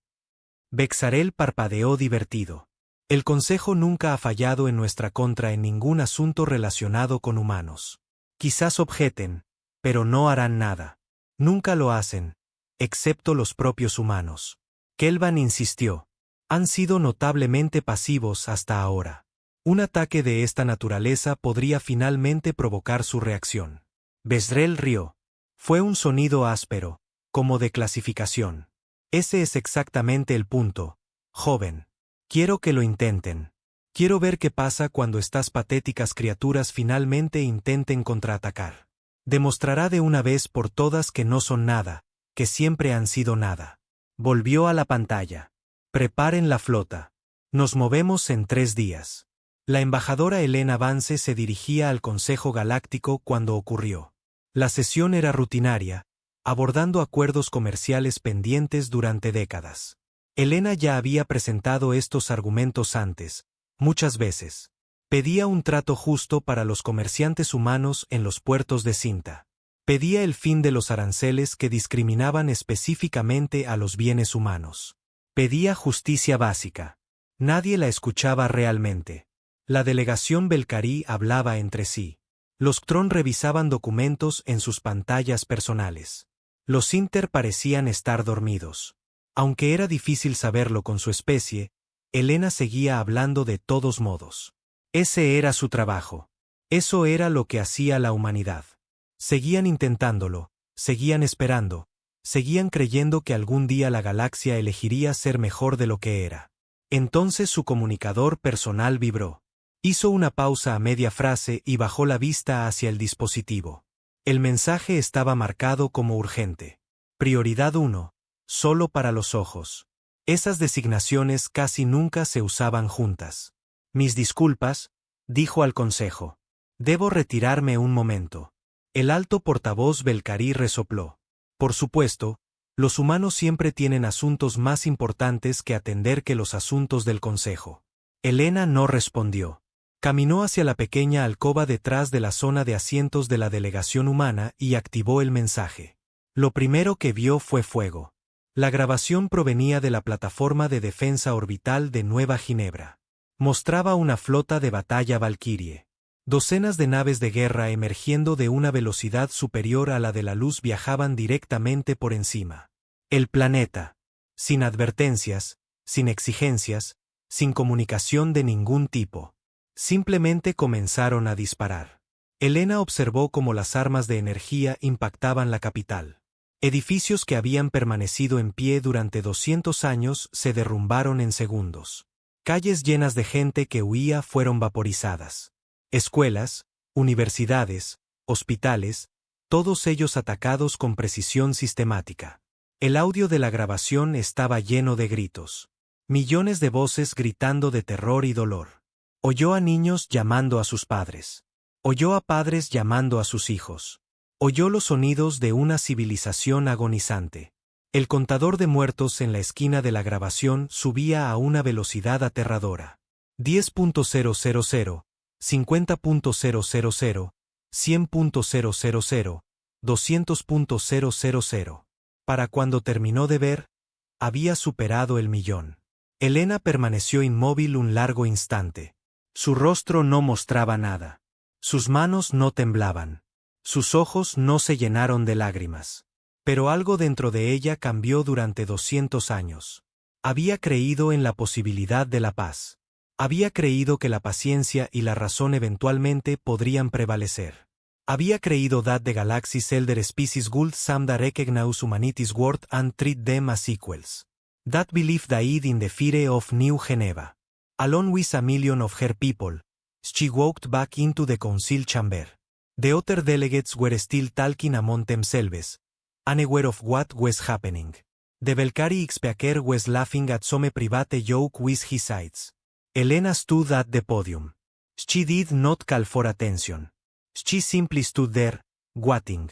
Bexarel parpadeó divertido. El Consejo nunca ha fallado en nuestra contra en ningún asunto relacionado con humanos. Quizás objeten, pero no harán nada. Nunca lo hacen, excepto los propios humanos. Kelvan insistió. Han sido notablemente pasivos hasta ahora. Un ataque de esta naturaleza podría finalmente provocar su reacción. Besrel rió. Fue un sonido áspero, como de clasificación. Ese es exactamente el punto, joven. Quiero que lo intenten. Quiero ver qué pasa cuando estas patéticas criaturas finalmente intenten contraatacar. Demostrará de una vez por todas que no son nada, que siempre han sido nada. Volvió a la pantalla. Preparen la flota. Nos movemos en 3 días. La embajadora Helena Vance se dirigía al Consejo Galáctico cuando ocurrió. La sesión era rutinaria, abordando acuerdos comerciales pendientes durante décadas. Helena ya había presentado estos argumentos antes, muchas veces. Pedía un trato justo para los comerciantes humanos en los puertos de Cinta. Pedía el fin de los aranceles que discriminaban específicamente a los bienes humanos. Pedía justicia básica. Nadie la escuchaba realmente. La delegación Belcarí hablaba entre sí. Los Ctron revisaban documentos en sus pantallas personales. Los Inter parecían estar dormidos. Aunque era difícil saberlo con su especie, Helena seguía hablando de todos modos. Ese era su trabajo. Eso era lo que hacía la humanidad. Seguían intentándolo, seguían esperando, seguían creyendo que algún día la galaxia elegiría ser mejor de lo que era. Entonces su comunicador personal vibró. Hizo una pausa a media frase y bajó la vista hacia el dispositivo. El mensaje estaba marcado como urgente. Prioridad 1. Solo para los ojos. Esas designaciones casi nunca se usaban juntas. Mis disculpas, dijo al consejo. Debo retirarme un momento. El alto portavoz Belcarí resopló. Por supuesto, los humanos siempre tienen asuntos más importantes que atender que los asuntos del consejo. Helena no respondió. Caminó hacia la pequeña alcoba detrás de la zona de asientos de la delegación humana y activó el mensaje. Lo primero que vio fue fuego. La grabación provenía de la plataforma de defensa orbital de Nueva Ginebra. Mostraba una flota de batalla Valkyrie. Docenas de naves de guerra emergiendo de una velocidad superior a la de la luz viajaban directamente por encima. El planeta. Sin advertencias, sin exigencias, sin comunicación de ningún tipo. Simplemente comenzaron a disparar. Helena observó cómo las armas de energía impactaban la capital. Edificios que habían permanecido en pie durante 200 años se derrumbaron en segundos. Calles llenas de gente que huía fueron vaporizadas. Escuelas, universidades, hospitales, todos ellos atacados con precisión sistemática. El audio de la grabación estaba lleno de gritos. Millones de voces gritando de terror y dolor. Oyó a niños llamando a sus padres. Oyó a padres llamando a sus hijos. Oyó los sonidos de una civilización agonizante. El contador de muertos en la esquina de la grabación subía a una velocidad aterradora. 10.000, 50.000, 100.000, 200.000. Para cuando terminó de ver, había superado el 1.000.000. Helena permaneció inmóvil un largo instante. Su rostro no mostraba nada. Sus manos no temblaban. Sus ojos no se llenaron de lágrimas. Pero algo dentro de ella cambió durante 200 años. Había creído en la posibilidad de la paz. Había creído que la paciencia y la razón eventualmente podrían prevalecer. Había creído that the galaxy's elder species would someday recognize humanity's worth and treat them as equals. That belief died in the fire of New Geneva. Alone with a million of her people, she walked back into the council chamber. The other delegates were still talking among themselves, unaware of what was happening. The Belcarí speaker was laughing at some private joke with his eyes. Helena stood at the podium. She did not call for attention. She simply stood there, waiting.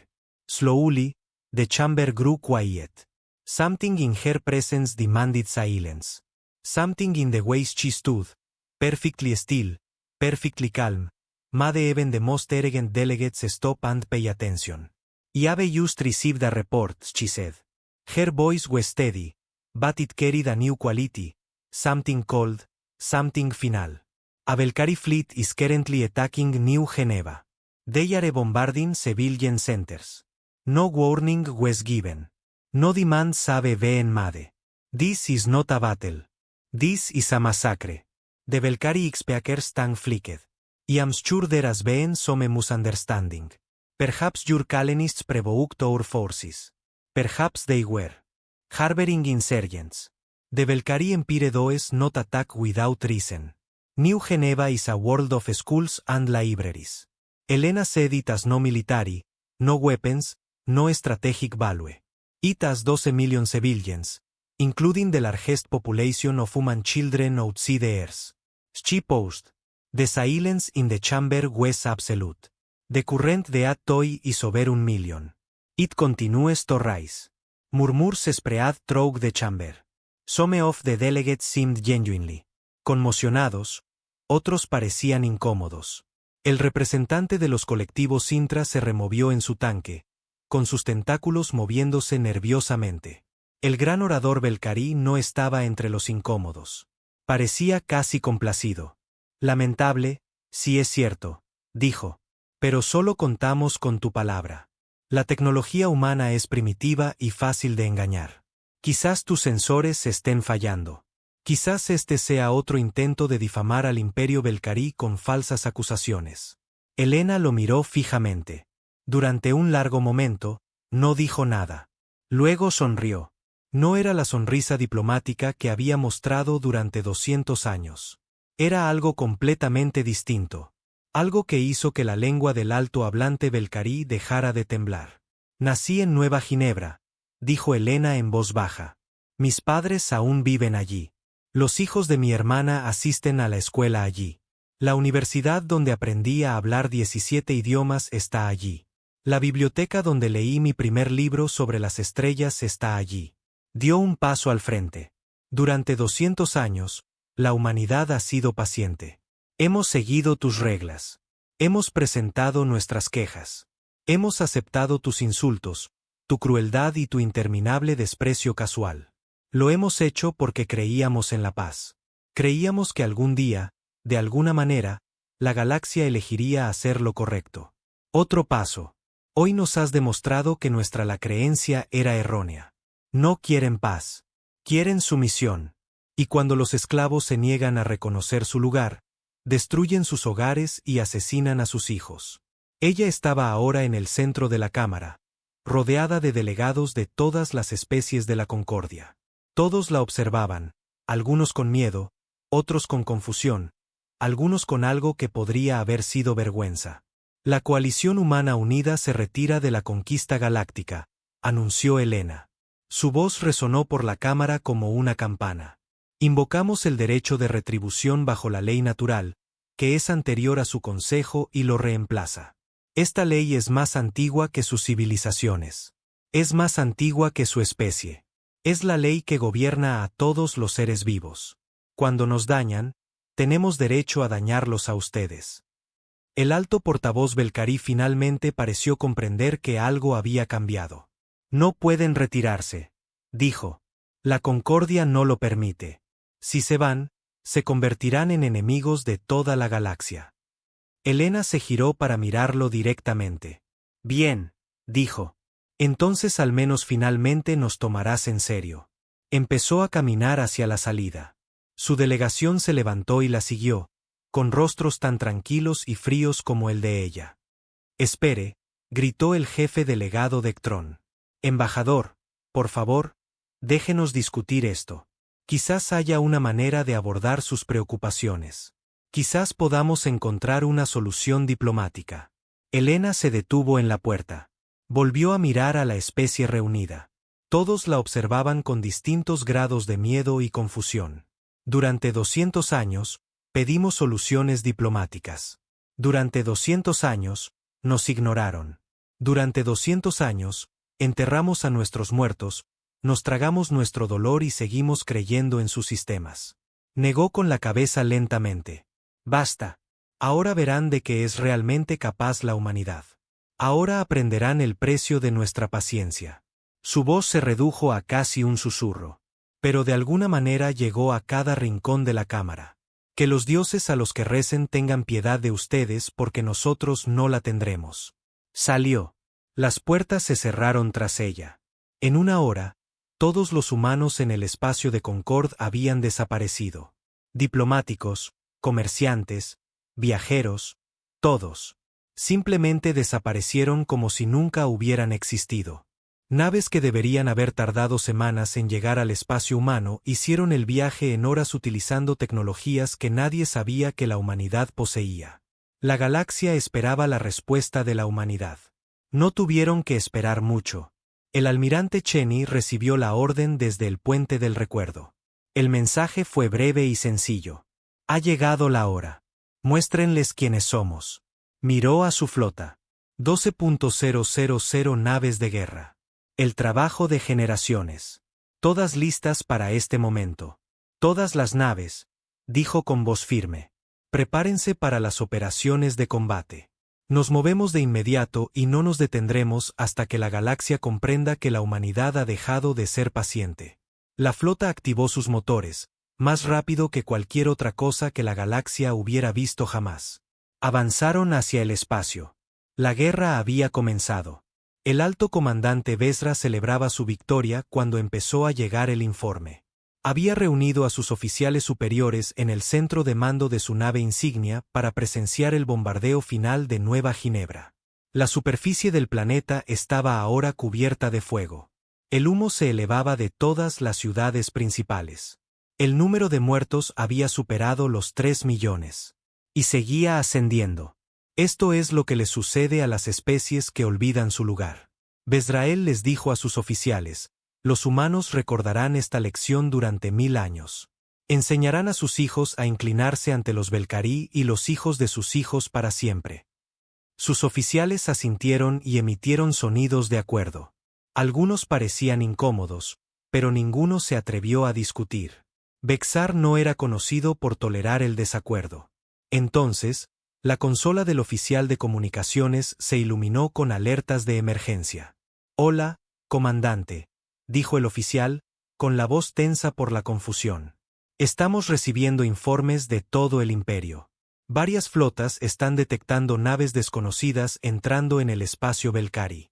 Slowly, the chamber grew quiet. Something in her presence demanded silence. Something in the way she stood, perfectly still, perfectly calm, made even the most arrogant delegates stop and pay attention. "I have just received a report," she said. Her voice was steady, but it carried a new quality, something cold, something final. "A Belcarí fleet is currently attacking New Geneva. They are bombarding civilian centers. No warning was given. No demands have been made. This is not a battle. This is a massacre." The Belcarí speaker's tongue flicked. "I am sure there has been some misunderstanding. Perhaps your colonists provoked our forces. Perhaps they were harboring insurgents. The Belcarí Empire does not attack without reason. New Geneva is a world of schools and libraries." Helena said it has no military, no weapons, no strategic value. It has 12 million civilians, including the largest population of human children outside the Earth. She posted, the silence in the chamber was absolute. The current de toy is over 1 million. It continues to rise. Murmurs spread through the chamber. Some of the delegates seemed genuinely conmocionados, otros parecían incómodos. El representante de los colectivos Sintra se removió en su tanque, con sus tentáculos moviéndose nerviosamente. El gran orador Belcarí no estaba entre los incómodos. Parecía casi complacido. Lamentable, sí es cierto, dijo, pero solo contamos con tu palabra. La tecnología humana es primitiva y fácil de engañar. Quizás tus sensores estén fallando. Quizás este sea otro intento de difamar al Imperio Belcarí con falsas acusaciones. Elena lo miró fijamente. Durante un largo momento, no dijo nada. Luego sonrió. No era la sonrisa diplomática que había mostrado durante 200 años. Era algo completamente distinto. Algo que hizo que la lengua del alto hablante Belcarí dejara de temblar. Nací en Nueva Ginebra, dijo Elena en voz baja. Mis padres aún viven allí. Los hijos de mi hermana asisten a la escuela allí. La universidad donde aprendí a hablar 17 idiomas está allí. La biblioteca donde leí mi primer libro sobre las estrellas está allí. Dio un paso al frente. Durante 200 años, la humanidad ha sido paciente. Hemos seguido tus reglas. Hemos presentado nuestras quejas. Hemos aceptado tus insultos, tu crueldad y tu interminable desprecio casual. Lo hemos hecho porque creíamos en la paz. Creíamos que algún día, de alguna manera, la galaxia elegiría hacer lo correcto. Otro paso. Hoy nos has demostrado que la creencia era errónea. No quieren paz. Quieren sumisión. Y cuando los esclavos se niegan a reconocer su lugar, destruyen sus hogares y asesinan a sus hijos. Ella estaba ahora en el centro de la cámara, rodeada de delegados de todas las especies de la Concordia. Todos la observaban, algunos con miedo, otros con confusión, algunos con algo que podría haber sido vergüenza. La coalición humana unida se retira de la conquista galáctica, anunció Elena. Su voz resonó por la cámara como una campana. Invocamos el derecho de retribución bajo la ley natural, que es anterior a su consejo y lo reemplaza. Esta ley es más antigua que sus civilizaciones. Es más antigua que su especie. Es la ley que gobierna a todos los seres vivos. Cuando nos dañan, tenemos derecho a dañarlos a ustedes. El alto portavoz Belcarí finalmente pareció comprender que algo había cambiado. No pueden retirarse, dijo. La Concordia no lo permite. Si se van, se convertirán en enemigos de toda la galaxia. Elena se giró para mirarlo directamente. Bien, dijo. Entonces al menos finalmente nos tomarás en serio. Empezó a caminar hacia la salida. Su delegación se levantó y la siguió, con rostros tan tranquilos y fríos como el de ella. Espere, gritó el jefe delegado de Ktron. Embajador, por favor, déjenos discutir esto. Quizás haya una manera de abordar sus preocupaciones. Quizás podamos encontrar una solución diplomática. Elena se detuvo en la puerta. Volvió a mirar a la especie reunida. Todos la observaban con distintos grados de miedo y confusión. Durante 200 años, pedimos soluciones diplomáticas. Durante 200 años, nos ignoraron. Durante 200 años, enterramos a nuestros muertos, nos tragamos nuestro dolor y seguimos creyendo en sus sistemas. Negó con la cabeza lentamente. Basta. Ahora verán de qué es realmente capaz la humanidad. Ahora aprenderán el precio de nuestra paciencia. Su voz se redujo a casi un susurro. Pero de alguna manera llegó a cada rincón de la cámara. Que los dioses a los que recen tengan piedad de ustedes porque nosotros no la tendremos. Salió. Las puertas se cerraron tras ella. En una hora, todos los humanos en el espacio de Concord habían desaparecido. Diplomáticos, comerciantes, viajeros, todos. Simplemente desaparecieron como si nunca hubieran existido. Naves que deberían haber tardado semanas en llegar al espacio humano hicieron el viaje en horas utilizando tecnologías que nadie sabía que la humanidad poseía. La galaxia esperaba la respuesta de la humanidad. No tuvieron que esperar mucho. El almirante Cheney recibió la orden desde el puente del recuerdo. El mensaje fue breve y sencillo. Ha llegado la hora. Muéstrenles quiénes somos. Miró a su flota. 12.000 naves de guerra. El trabajo de generaciones. Todas listas para este momento. Todas las naves, dijo con voz firme. Prepárense para las operaciones de combate. Nos movemos de inmediato y no nos detendremos hasta que la galaxia comprenda que la humanidad ha dejado de ser paciente. La flota activó sus motores, más rápido que cualquier otra cosa que la galaxia hubiera visto jamás. Avanzaron hacia el espacio. La guerra había comenzado. El alto comandante Vezra celebraba su victoria cuando empezó a llegar el informe. Había reunido a sus oficiales superiores en el centro de mando de su nave insignia para presenciar el bombardeo final de Nueva Ginebra. La superficie del planeta estaba ahora cubierta de fuego. El humo se elevaba de todas las ciudades principales. El número de muertos había superado los 3 millones. Y seguía ascendiendo. Esto es lo que le sucede a las especies que olvidan su lugar. Bezrael les dijo a sus oficiales: los humanos recordarán esta lección durante 1000 años. Enseñarán a sus hijos a inclinarse ante los Belcarí y los hijos de sus hijos para siempre. Sus oficiales asintieron y emitieron sonidos de acuerdo. Algunos parecían incómodos, pero ninguno se atrevió a discutir. Bexar no era conocido por tolerar el desacuerdo. Entonces, la consola del oficial de comunicaciones se iluminó con alertas de emergencia. «Hola, comandante», dijo el oficial, con la voz tensa por la confusión. «Estamos recibiendo informes de todo el imperio. Varias flotas están detectando naves desconocidas entrando en el espacio Belcarí».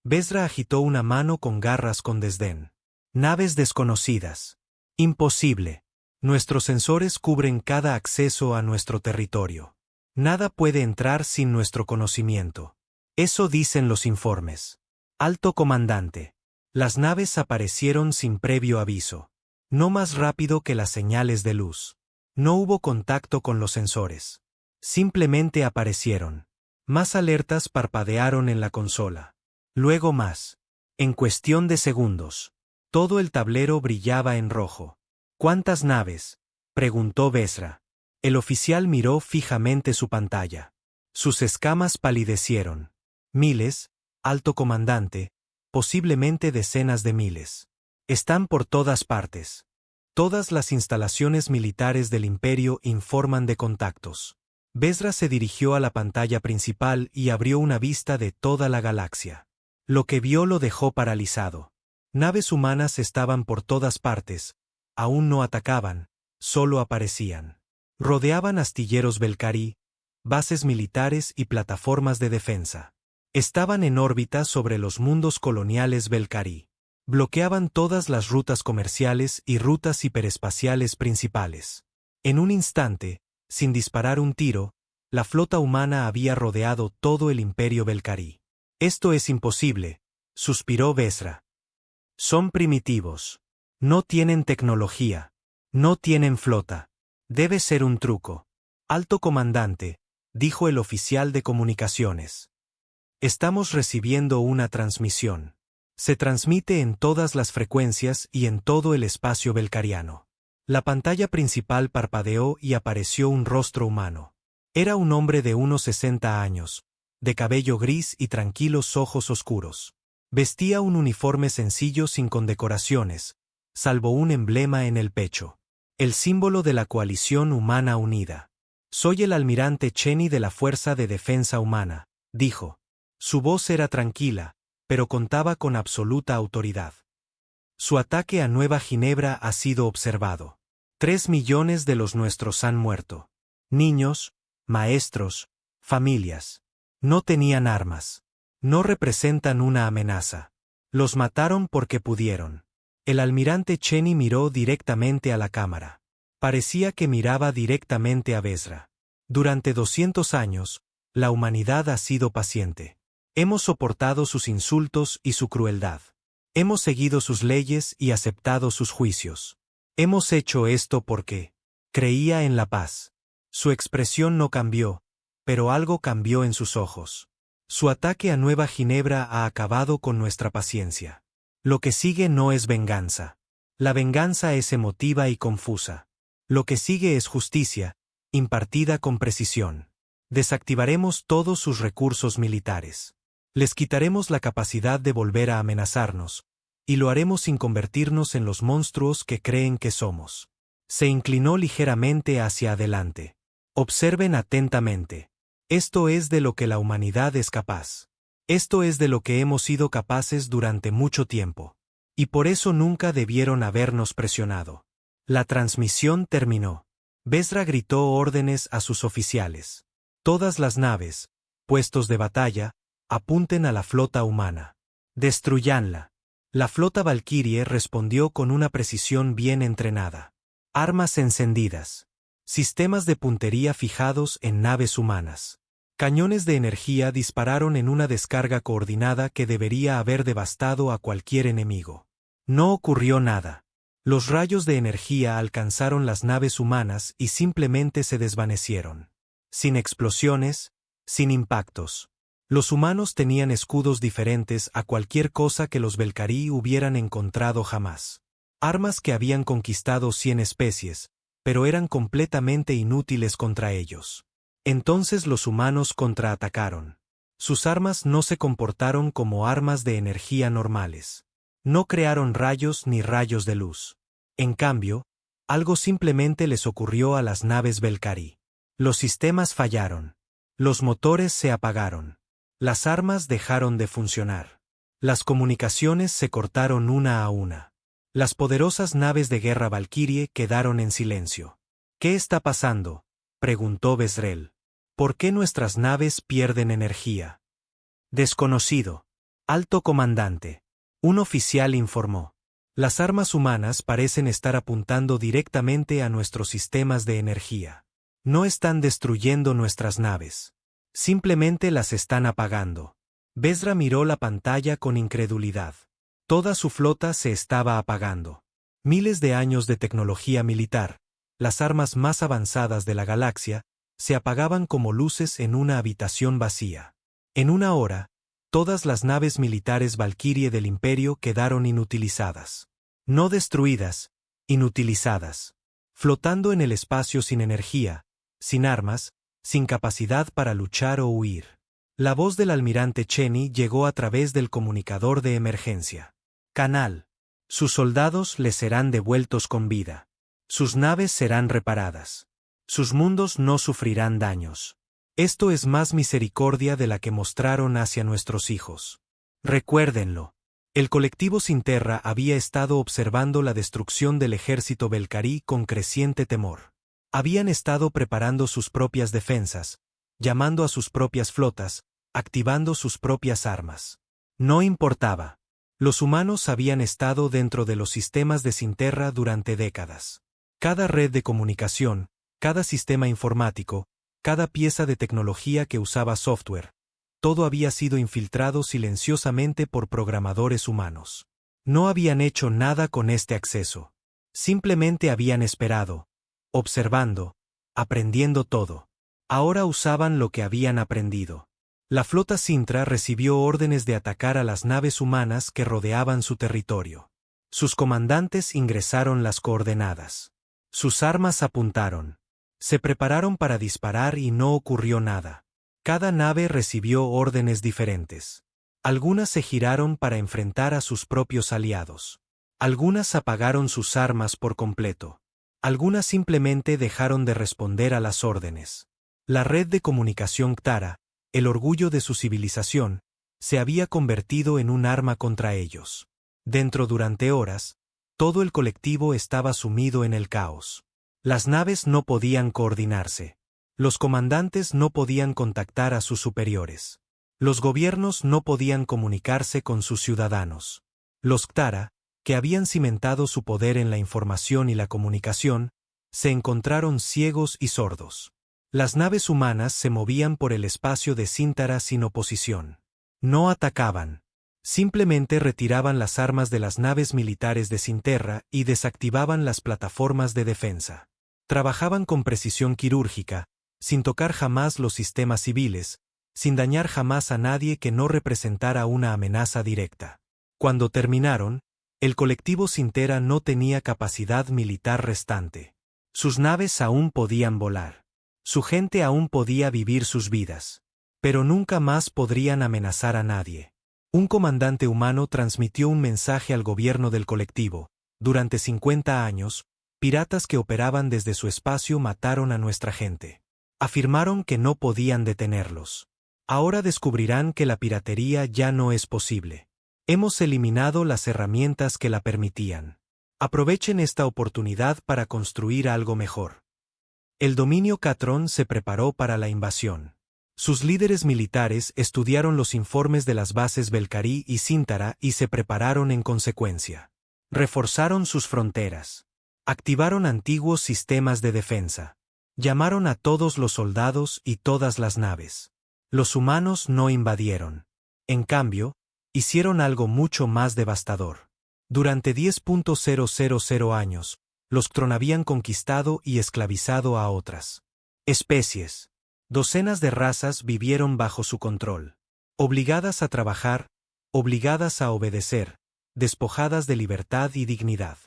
Vezra agitó una mano con garras con desdén. «Naves desconocidas. Imposible. Nuestros sensores cubren cada acceso a nuestro territorio. Nada puede entrar sin nuestro conocimiento. Eso dicen los informes. Alto comandante. Las naves aparecieron sin previo aviso. No más rápido que las señales de luz. No hubo contacto con los sensores. Simplemente aparecieron. Más alertas parpadearon en la consola. Luego más. En cuestión de segundos. Todo el tablero brillaba en rojo. «¿Cuántas naves?», preguntó Vezra. El oficial miró fijamente su pantalla. Sus escamas palidecieron. «Miles, alto comandante, posiblemente decenas de miles. Están por todas partes. Todas las instalaciones militares del imperio informan de contactos». Vezra se dirigió a la pantalla principal y abrió una vista de toda la galaxia. Lo que vio lo dejó paralizado. Naves humanas estaban por todas partes. Aún no atacaban, solo aparecían. Rodeaban astilleros Belcarí, bases militares y plataformas de defensa. Estaban en órbita sobre los mundos coloniales Belcarí. Bloqueaban todas las rutas comerciales y rutas hiperespaciales principales. En un instante, sin disparar un tiro, la flota humana había rodeado todo el imperio Belcarí. «Esto es imposible», suspiró Vezra. «Son primitivos. No tienen tecnología. No tienen flota. Debe ser un truco». «Alto comandante», dijo el oficial de comunicaciones. «Estamos recibiendo una transmisión. Se transmite en todas las frecuencias y en todo el espacio belcariano». La pantalla principal parpadeó y apareció un rostro humano. Era un hombre de unos 60 años, de cabello gris y tranquilos ojos oscuros. Vestía un uniforme sencillo sin condecoraciones, salvo un emblema en el pecho. El símbolo de la coalición humana unida. «Soy el almirante Cheney de la Fuerza de Defensa Humana», dijo. Su voz era tranquila, pero contaba con absoluta autoridad. «Su ataque a Nueva Ginebra ha sido observado. 3 millones de los nuestros han muerto. Niños, maestros, familias. No tenían armas. No representan una amenaza. Los mataron porque pudieron». El almirante Cheney miró directamente a la cámara. Parecía que miraba directamente a Vezra. «Durante 200 años, la humanidad ha sido paciente. Hemos soportado sus insultos y su crueldad. Hemos seguido sus leyes y aceptado sus juicios. Hemos hecho esto porque creía en la paz». Su expresión no cambió, pero algo cambió en sus ojos. Su ataque a Nueva Ginebra ha acabado con nuestra paciencia. Lo que sigue no es venganza. La venganza es emotiva y confusa. Lo que sigue es justicia, impartida con precisión. Desactivaremos todos sus recursos militares. Les quitaremos la capacidad de volver a amenazarnos, y lo haremos sin convertirnos en los monstruos que creen que somos. Se inclinó ligeramente hacia adelante. Observen atentamente. Esto es de lo que la humanidad es capaz. Esto es de lo que hemos sido capaces durante mucho tiempo. Y por eso nunca debieron habernos presionado. La transmisión terminó. Besra gritó órdenes a sus oficiales. Todas las naves, puestos de batalla, apunten a la flota humana. Destruyanla. La flota Valkyrie respondió con una precisión bien entrenada. Armas encendidas. Sistemas de puntería fijados en naves humanas. Cañones de energía dispararon en una descarga coordinada que debería haber devastado a cualquier enemigo. No ocurrió nada. Los rayos de energía alcanzaron las naves humanas y simplemente se desvanecieron. Sin explosiones, sin impactos. Los humanos tenían escudos diferentes a cualquier cosa que los Belcarí hubieran encontrado jamás. Armas que habían conquistado 100 especies, pero eran completamente inútiles contra ellos. Entonces los humanos contraatacaron. Sus armas no se comportaron como armas de energía normales. No crearon rayos ni rayos de luz. En cambio, algo simplemente les ocurrió a las naves Belcarí. Los sistemas fallaron. Los motores se apagaron. Las armas dejaron de funcionar. Las comunicaciones se cortaron una a una. Las poderosas naves de guerra Valkyrie quedaron en silencio. ¿Qué está pasando?, preguntó Besrel. ¿Por qué nuestras naves pierden energía? Desconocido. Alto comandante. Un oficial informó. Las armas humanas parecen estar apuntando directamente a nuestros sistemas de energía. No están destruyendo nuestras naves. Simplemente las están apagando. Besra miró la pantalla con incredulidad. Toda su flota se estaba apagando. Miles de años de tecnología militar, las armas más avanzadas de la galaxia, se apagaban como luces en una habitación vacía. En una hora, todas las naves militares Valkyrie del Imperio quedaron inutilizadas. No destruidas, inutilizadas. Flotando en el espacio sin energía, sin armas, sin capacidad para luchar o huir. La voz del almirante Cheney llegó a través del comunicador de emergencia. Canal. Sus soldados les serán devueltos con vida. Sus naves serán reparadas. Sus mundos no sufrirán daños. Esto es más misericordia de la que mostraron hacia nuestros hijos. Recuérdenlo. El colectivo Sinterra había estado observando la destrucción del ejército Belcarí con creciente temor. Habían estado preparando sus propias defensas, llamando a sus propias flotas, activando sus propias armas. No importaba. Los humanos habían estado dentro de los sistemas de Sinterra durante décadas. Cada red de comunicación, cada sistema informático, cada pieza de tecnología que usaba software, todo había sido infiltrado silenciosamente por programadores humanos. No habían hecho nada con este acceso. Simplemente habían esperado, observando, aprendiendo todo. Ahora usaban lo que habían aprendido. La flota Sintra recibió órdenes de atacar a las naves humanas que rodeaban su territorio. Sus comandantes ingresaron las coordenadas. Sus armas apuntaron. Se prepararon para disparar y no ocurrió nada. Cada nave recibió órdenes diferentes. Algunas se giraron para enfrentar a sus propios aliados. Algunas apagaron sus armas por completo. Algunas simplemente dejaron de responder a las órdenes. La red de comunicación Ktara, el orgullo de su civilización, se había convertido en un arma contra ellos. Durante horas, todo el colectivo estaba sumido en el caos. Las naves no podían coordinarse. Los comandantes no podían contactar a sus superiores. Los gobiernos no podían comunicarse con sus ciudadanos. Los Ktara, que habían cimentado su poder en la información y la comunicación, se encontraron ciegos y sordos. Las naves humanas se movían por el espacio de Sinterra sin oposición. No atacaban. Simplemente retiraban las armas de las naves militares de Sinterra y desactivaban las plataformas de defensa. Trabajaban con precisión quirúrgica, sin tocar jamás los sistemas civiles, sin dañar jamás a nadie que no representara una amenaza directa. Cuando terminaron, el colectivo Sintera no tenía capacidad militar restante. Sus naves aún podían volar. Su gente aún podía vivir sus vidas. Pero nunca más podrían amenazar a nadie. Un comandante humano transmitió un mensaje al gobierno del colectivo. Durante 50 años, piratas que operaban desde su espacio mataron a nuestra gente. Afirmaron que no podían detenerlos. Ahora descubrirán que la piratería ya no es posible. Hemos eliminado las herramientas que la permitían. Aprovechen esta oportunidad para construir algo mejor. El dominio Catrón se preparó para la invasión. Sus líderes militares estudiaron los informes de las bases Belcarí y Sintara y se prepararon en consecuencia. Reforzaron sus fronteras. Activaron antiguos sistemas de defensa. Llamaron a todos los soldados y todas las naves. Los humanos no invadieron. En cambio, hicieron algo mucho más devastador. Durante 10.000 años, los Ktron habían conquistado y esclavizado a otras especies. Docenas de razas vivieron bajo su control. Obligadas a trabajar, obligadas a obedecer, despojadas de libertad y dignidad.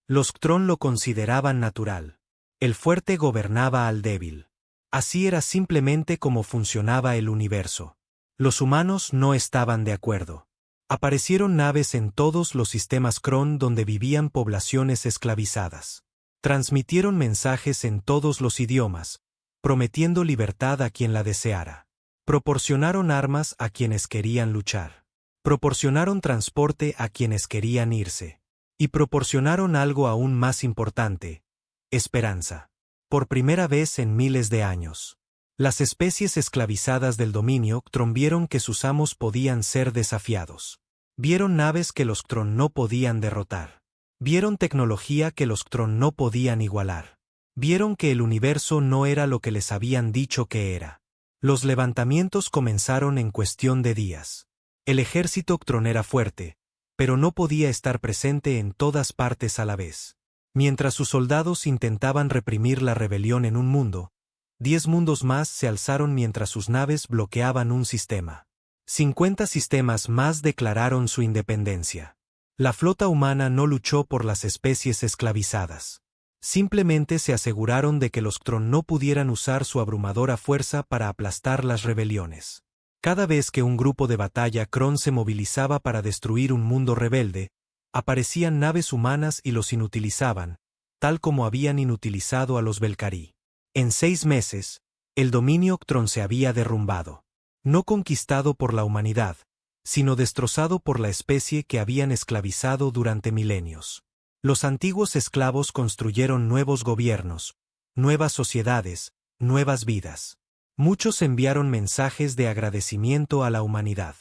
Los Ktron lo consideraban natural. El fuerte gobernaba al débil. Así era simplemente como funcionaba el universo. Los humanos no estaban de acuerdo. Aparecieron naves en todos los sistemas Kron donde vivían poblaciones esclavizadas. Transmitieron mensajes en todos los idiomas, prometiendo libertad a quien la deseara. Proporcionaron armas a quienes querían luchar. Proporcionaron transporte a quienes querían irse. Y proporcionaron algo aún más importante: esperanza. Por primera vez en miles de años, las especies esclavizadas del dominio Ktron vieron que sus amos podían ser desafiados. Vieron naves que los Ktron no podían derrotar. Vieron tecnología que los Ktron no podían igualar. Vieron que el universo no era lo que les habían dicho que era. Los levantamientos comenzaron en cuestión de días. El ejército Ktron era fuerte, pero no podía estar presente en todas partes a la vez. Mientras sus soldados intentaban reprimir la rebelión en un mundo, 10 mundos más se alzaron mientras sus naves bloqueaban un sistema. 50 sistemas más declararon su independencia. La flota humana no luchó por las especies esclavizadas. Simplemente se aseguraron de que los Ktron no pudieran usar su abrumadora fuerza para aplastar las rebeliones. Cada vez que un grupo de batalla Kron se movilizaba para destruir un mundo rebelde, aparecían naves humanas y los inutilizaban, tal como habían inutilizado a los Belcarí. En 6 meses, el dominio Ktron se había derrumbado. No conquistado por la humanidad, sino destrozado por la especie que habían esclavizado durante milenios. Los antiguos esclavos construyeron nuevos gobiernos, nuevas sociedades, nuevas vidas. Muchos enviaron mensajes de agradecimiento a la humanidad.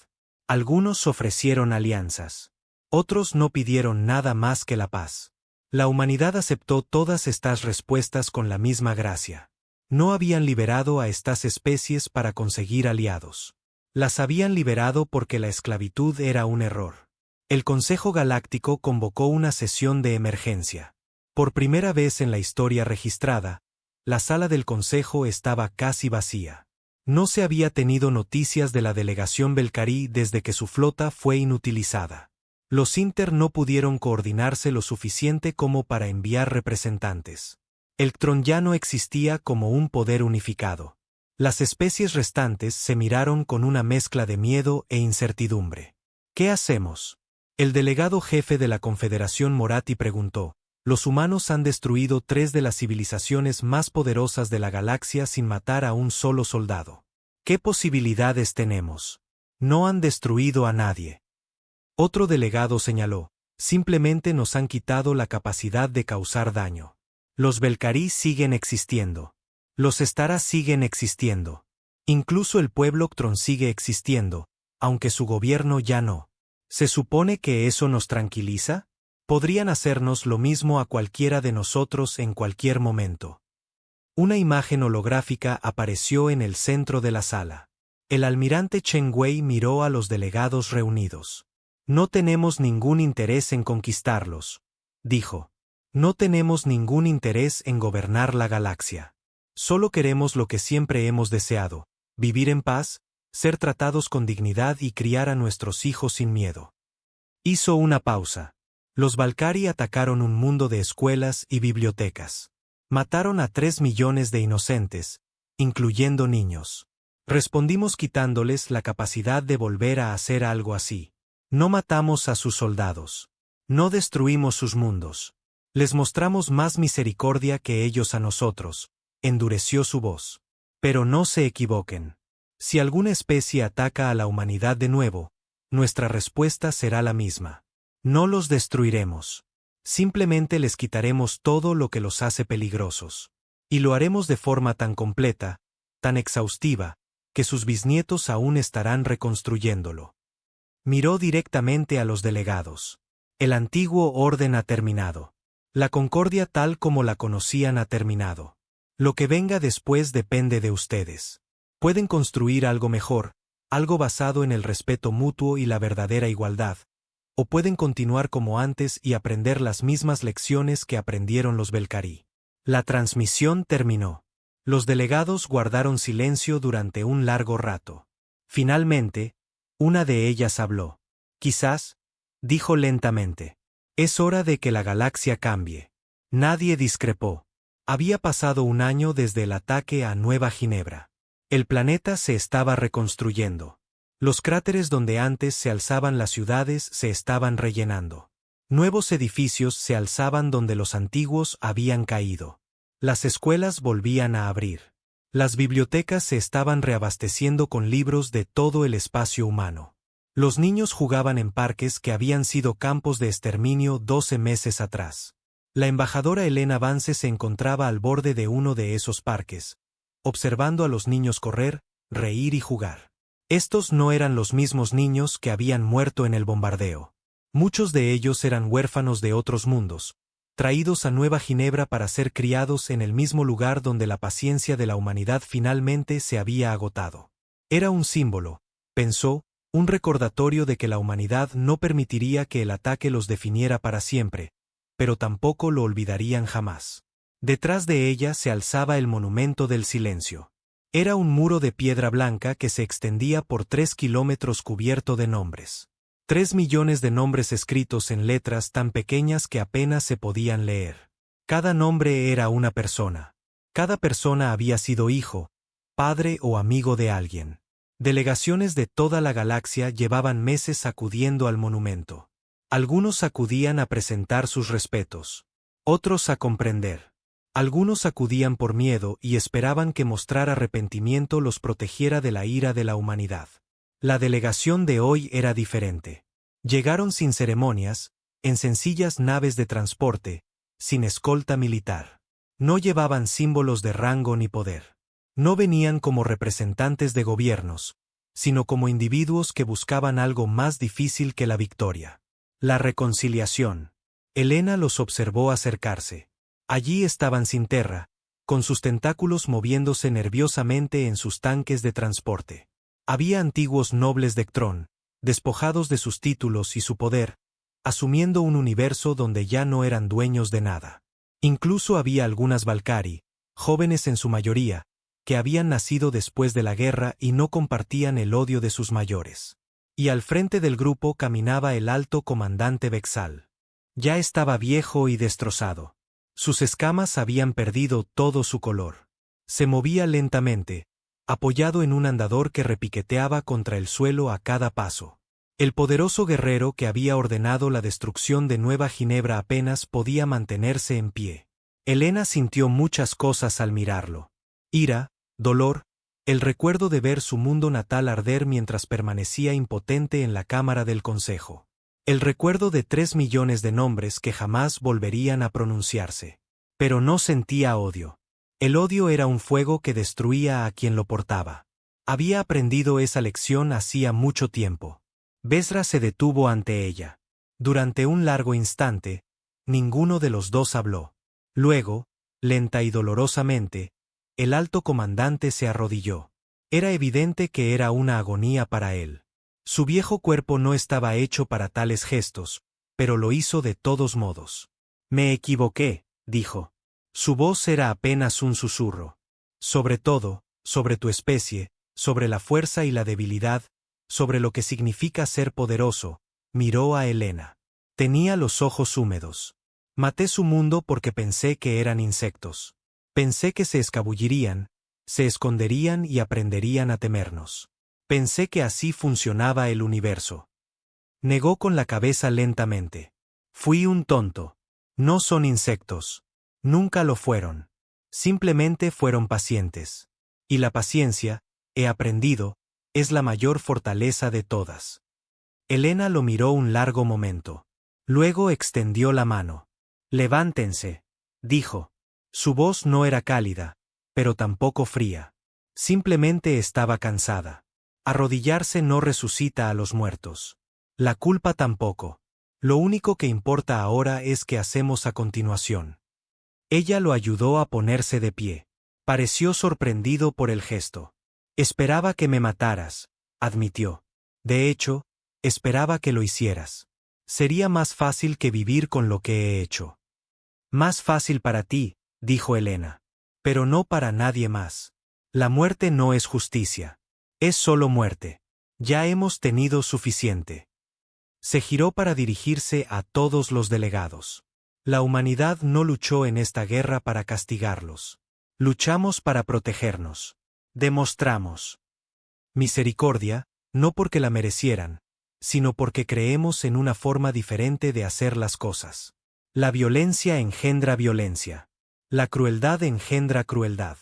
Algunos ofrecieron alianzas. Otros no pidieron nada más que la paz. La humanidad aceptó todas estas respuestas con la misma gracia. No habían liberado a estas especies para conseguir aliados. Las habían liberado porque la esclavitud era un error. El Consejo Galáctico convocó una sesión de emergencia. Por primera vez en la historia registrada, la sala del Consejo estaba casi vacía. No se había tenido noticias de la delegación Belcarí desde que su flota fue inutilizada. Los Inter no pudieron coordinarse lo suficiente como para enviar representantes. El Ktron ya no existía como un poder unificado. Las especies restantes se miraron con una mezcla de miedo e incertidumbre. ¿Qué hacemos? El delegado jefe de la Confederación Moratti preguntó. Los humanos han destruido 3 de las civilizaciones más poderosas de la galaxia sin matar a un solo soldado. ¿Qué posibilidades tenemos? No han destruido a nadie. Otro delegado señaló, simplemente nos han quitado la capacidad de causar daño. Los Belcarí siguen existiendo. Los Stara siguen existiendo. Incluso el pueblo Ktron sigue existiendo, aunque su gobierno ya no. ¿Se supone que eso nos tranquiliza? Podrían hacernos lo mismo a cualquiera de nosotros en cualquier momento. Una imagen holográfica apareció en el centro de la sala. El almirante Chen Wei miró a los delegados reunidos. No tenemos ningún interés en conquistarlos, dijo. No tenemos ningún interés en gobernar la galaxia. Solo queremos lo que siempre hemos deseado, vivir en paz, ser tratados con dignidad y criar a nuestros hijos sin miedo. Hizo una pausa. Los Valkyrie atacaron un mundo de escuelas y bibliotecas. Mataron a 3 millones de inocentes, incluyendo niños. Respondimos quitándoles la capacidad de volver a hacer algo así. No matamos a sus soldados. No destruimos sus mundos. Les mostramos más misericordia que ellos a nosotros. Endureció su voz. Pero no se equivoquen. Si alguna especie ataca a la humanidad de nuevo, nuestra respuesta será la misma. No los destruiremos. Simplemente les quitaremos todo lo que los hace peligrosos. Y lo haremos de forma tan completa, tan exhaustiva, que sus bisnietos aún estarán reconstruyéndolo. Miró directamente a los delegados. El antiguo orden ha terminado. La concordia tal como la conocían ha terminado. Lo que venga después depende de ustedes. Pueden construir algo mejor, algo basado en el respeto mutuo y la verdadera igualdad, o pueden continuar como antes y aprender las mismas lecciones que aprendieron los Valkyrie. La transmisión terminó. Los delegados guardaron silencio durante un largo rato. Finalmente, una de ellas habló. Quizás, dijo lentamente, es hora de que la galaxia cambie. Nadie discrepó. Había pasado un año desde el ataque a Nueva Ginebra. El planeta se estaba reconstruyendo. Los cráteres donde antes se alzaban las ciudades se estaban rellenando. Nuevos edificios se alzaban donde los antiguos habían caído. Las escuelas volvían a abrir. Las bibliotecas se estaban reabasteciendo con libros de todo el espacio humano. Los niños jugaban en parques que habían sido campos de exterminio 12 meses atrás. La embajadora Helena Vance se encontraba al borde de uno de esos parques, observando a los niños correr, reír y jugar. Estos no eran los mismos niños que habían muerto en el bombardeo. Muchos de ellos eran huérfanos de otros mundos, traídos a Nueva Ginebra para ser criados en el mismo lugar donde la paciencia de la humanidad finalmente se había agotado. Era un símbolo, pensó, un recordatorio de que la humanidad no permitiría que el ataque los definiera para siempre, pero tampoco lo olvidarían jamás. Detrás de ella se alzaba el monumento del silencio. Era un muro de piedra blanca que se extendía por 3 kilómetros cubierto de nombres. 3 millones de nombres escritos en letras tan pequeñas que apenas se podían leer. Cada nombre era una persona. Cada persona había sido hijo, padre o amigo de alguien. Delegaciones de toda la galaxia llevaban meses acudiendo al monumento. Algunos acudían a presentar sus respetos. Otros a comprender. Algunos acudían por miedo y esperaban que mostrar arrepentimiento los protegiera de la ira de la humanidad. La delegación de hoy era diferente. Llegaron sin ceremonias, en sencillas naves de transporte, sin escolta militar. No llevaban símbolos de rango ni poder. No venían como representantes de gobiernos, sino como individuos que buscaban algo más difícil que la victoria. La reconciliación. Helena los observó acercarse. Allí estaban Sinterra, con sus tentáculos moviéndose nerviosamente en sus tanques de transporte. Había antiguos nobles de Ktron, despojados de sus títulos y su poder, asumiendo un universo donde ya no eran dueños de nada. Incluso había algunas Valkyrie, jóvenes en su mayoría, que habían nacido después de la guerra y no compartían el odio de sus mayores. Y al frente del grupo caminaba el alto comandante Vexal. Ya estaba viejo y destrozado. Sus escamas habían perdido todo su color. Se movía lentamente, apoyado en un andador que repiqueteaba contra el suelo a cada paso. El poderoso guerrero que había ordenado la destrucción de Nueva Ginebra apenas podía mantenerse en pie. Helena sintió muchas cosas al mirarlo. Ira, dolor, el recuerdo de ver su mundo natal arder mientras permanecía impotente en la cámara del consejo. El recuerdo de 3 millones de nombres que jamás volverían a pronunciarse. Pero no sentía odio. El odio era un fuego que destruía a quien lo portaba. Había aprendido esa lección hacía mucho tiempo. Besra se detuvo ante ella. Durante un largo instante, ninguno de los dos habló. Luego, lenta y dolorosamente, el alto comandante se arrodilló. Era evidente que era una agonía para él. Su viejo cuerpo no estaba hecho para tales gestos, pero lo hizo de todos modos. Me equivoqué, dijo. Su voz era apenas un susurro. Sobre todo, sobre tu especie, sobre la fuerza y la debilidad, sobre lo que significa ser poderoso, miró a Elena. Tenía los ojos húmedos. Maté su mundo porque pensé que eran insectos. Pensé que se escabullirían, se esconderían y aprenderían a temernos. Pensé que así funcionaba el universo. Negó con la cabeza lentamente. Fui un tonto. No son insectos. Nunca lo fueron. Simplemente fueron pacientes. Y la paciencia, he aprendido, es la mayor fortaleza de todas. Elena lo miró un largo momento. Luego extendió la mano. Levántense, dijo. Su voz no era cálida, pero tampoco fría. Simplemente estaba cansada. Arrodillarse no resucita a los muertos. La culpa tampoco. Lo único que importa ahora es qué hacemos a continuación. Ella lo ayudó a ponerse de pie. Pareció sorprendido por el gesto. Esperaba que me mataras, admitió. De hecho, esperaba que lo hicieras. Sería más fácil que vivir con lo que he hecho. Más fácil para ti, dijo Elena. Pero no para nadie más. La muerte no es justicia. Es solo muerte. Ya hemos tenido suficiente. Se giró para dirigirse a todos los delegados. La humanidad no luchó en esta guerra para castigarlos. Luchamos para protegernos. Demostramos misericordia, no porque la merecieran, sino porque creemos en una forma diferente de hacer las cosas. La violencia engendra violencia. La crueldad engendra crueldad.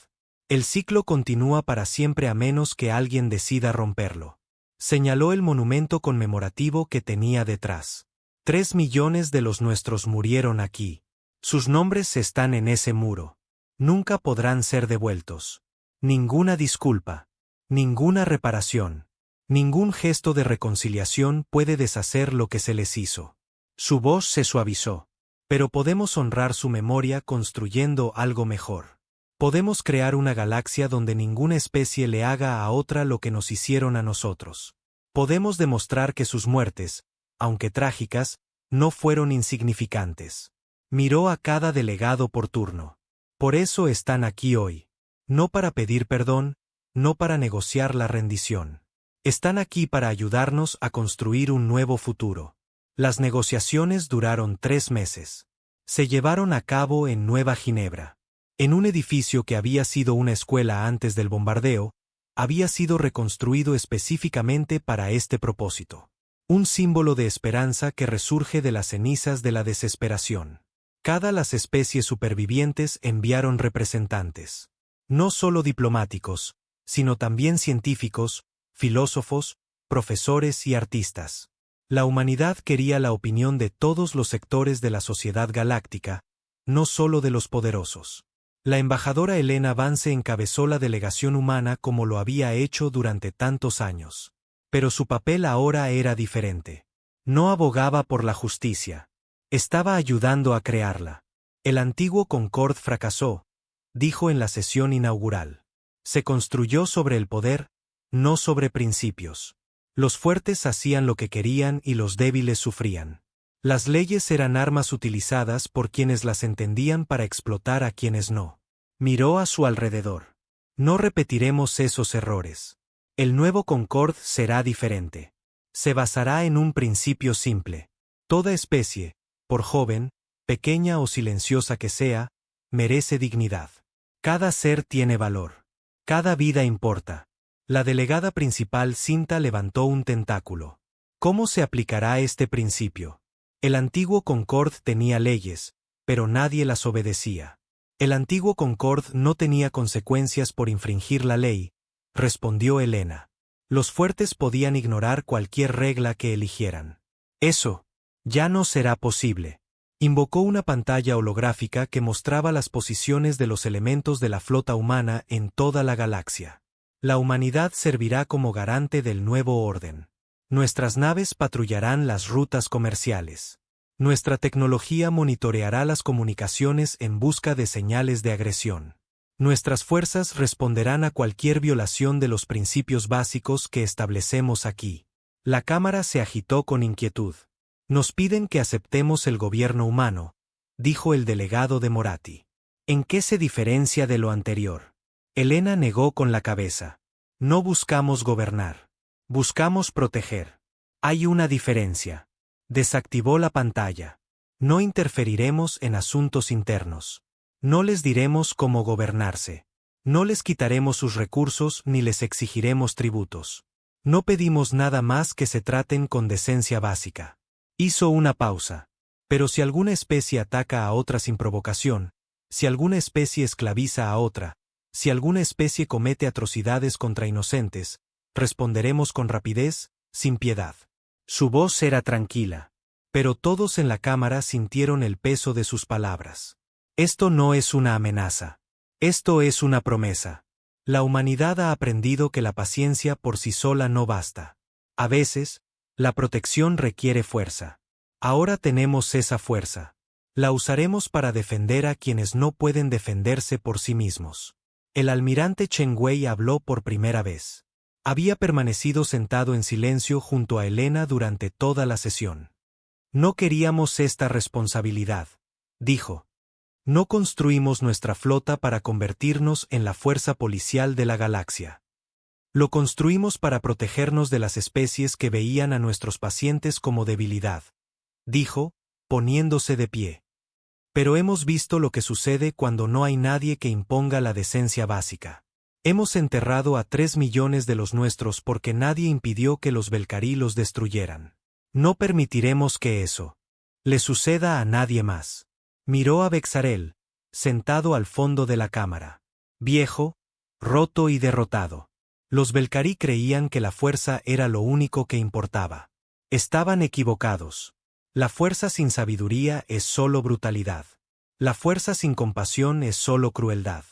El ciclo continúa para siempre a menos que alguien decida romperlo. Señaló el monumento conmemorativo que tenía detrás. 3 millones de los nuestros murieron aquí. Sus nombres están en ese muro. Nunca podrán ser devueltos. Ninguna disculpa. Ninguna reparación. Ningún gesto de reconciliación puede deshacer lo que se les hizo. Su voz se suavizó. Pero podemos honrar su memoria construyendo algo mejor. Podemos crear una galaxia donde ninguna especie le haga a otra lo que nos hicieron a nosotros. Podemos demostrar que sus muertes, aunque trágicas, no fueron insignificantes. Miró a cada delegado por turno. Por eso están aquí hoy. No para pedir perdón, no para negociar la rendición. Están aquí para ayudarnos a construir un nuevo futuro. Las negociaciones duraron 3 meses. Se llevaron a cabo en Nueva Ginebra. En un edificio que había sido una escuela antes del bombardeo, había sido reconstruido específicamente para este propósito. Un símbolo de esperanza que resurge de las cenizas de la desesperación. Cada las especies supervivientes enviaron representantes. No solo diplomáticos, sino también científicos, filósofos, profesores y artistas. La humanidad quería la opinión de todos los sectores de la sociedad galáctica, no solo de los poderosos. La embajadora Elena Vance encabezó la delegación humana como lo había hecho durante tantos años. Pero su papel ahora era diferente. No abogaba por la justicia. Estaba ayudando a crearla. El antiguo Concord fracasó, dijo en la sesión inaugural. Se construyó sobre el poder, no sobre principios. Los fuertes hacían lo que querían y los débiles sufrían. Las leyes eran armas utilizadas por quienes las entendían para explotar a quienes no. Miró a su alrededor. No repetiremos esos errores. El nuevo Concord será diferente. Se basará en un principio simple. Toda especie, por joven, pequeña o silenciosa que sea, merece dignidad. Cada ser tiene valor. Cada vida importa. La delegada principal Cinta levantó un tentáculo. ¿Cómo se aplicará este principio? El antiguo Concord tenía leyes, pero nadie las obedecía. El antiguo Concord no tenía consecuencias por infringir la ley, respondió Elena. Los fuertes podían ignorar cualquier regla que eligieran. Eso ya no será posible. Invocó una pantalla holográfica que mostraba las posiciones de los elementos de la flota humana en toda la galaxia. La humanidad servirá como garante del nuevo orden. Nuestras naves patrullarán las rutas comerciales. Nuestra tecnología monitoreará las comunicaciones en busca de señales de agresión. Nuestras fuerzas responderán a cualquier violación de los principios básicos que establecemos aquí. La cámara se agitó con inquietud. Nos piden que aceptemos el gobierno humano, dijo el delegado de Moratti. ¿En qué se diferencia de lo anterior? Elena negó con la cabeza. No buscamos gobernar. Buscamos proteger. Hay una diferencia. Desactivó la pantalla. No interferiremos en asuntos internos. No les diremos cómo gobernarse. No les quitaremos sus recursos ni les exigiremos tributos. No pedimos nada más que se traten con decencia básica. Hizo una pausa. Pero si alguna especie ataca a otra sin provocación, si alguna especie esclaviza a otra, si alguna especie comete atrocidades contra inocentes, responderemos con rapidez, sin piedad. Su voz era tranquila. Pero todos en la cámara sintieron el peso de sus palabras. Esto no es una amenaza. Esto es una promesa. La humanidad ha aprendido que la paciencia por sí sola no basta. A veces, la protección requiere fuerza. Ahora tenemos esa fuerza. La usaremos para defender a quienes no pueden defenderse por sí mismos. El almirante Chen Wei habló por primera vez. Había permanecido sentado en silencio junto a Helena durante toda la sesión. No queríamos esta responsabilidad, dijo. No construimos nuestra flota para convertirnos en la fuerza policial de la galaxia. Lo construimos para protegernos de las especies que veían a nuestros pacientes como debilidad, dijo, poniéndose de pie. Pero hemos visto lo que sucede cuando no hay nadie que imponga la decencia básica. Hemos enterrado a 3 millones de los nuestros porque nadie impidió que los Belcarí los destruyeran. No permitiremos que eso le suceda a nadie más. Miró a Bexarel, sentado al fondo de la cámara. Viejo, roto y derrotado. Los Belcarí creían que la fuerza era lo único que importaba. Estaban equivocados. La fuerza sin sabiduría es solo brutalidad. La fuerza sin compasión es solo crueldad.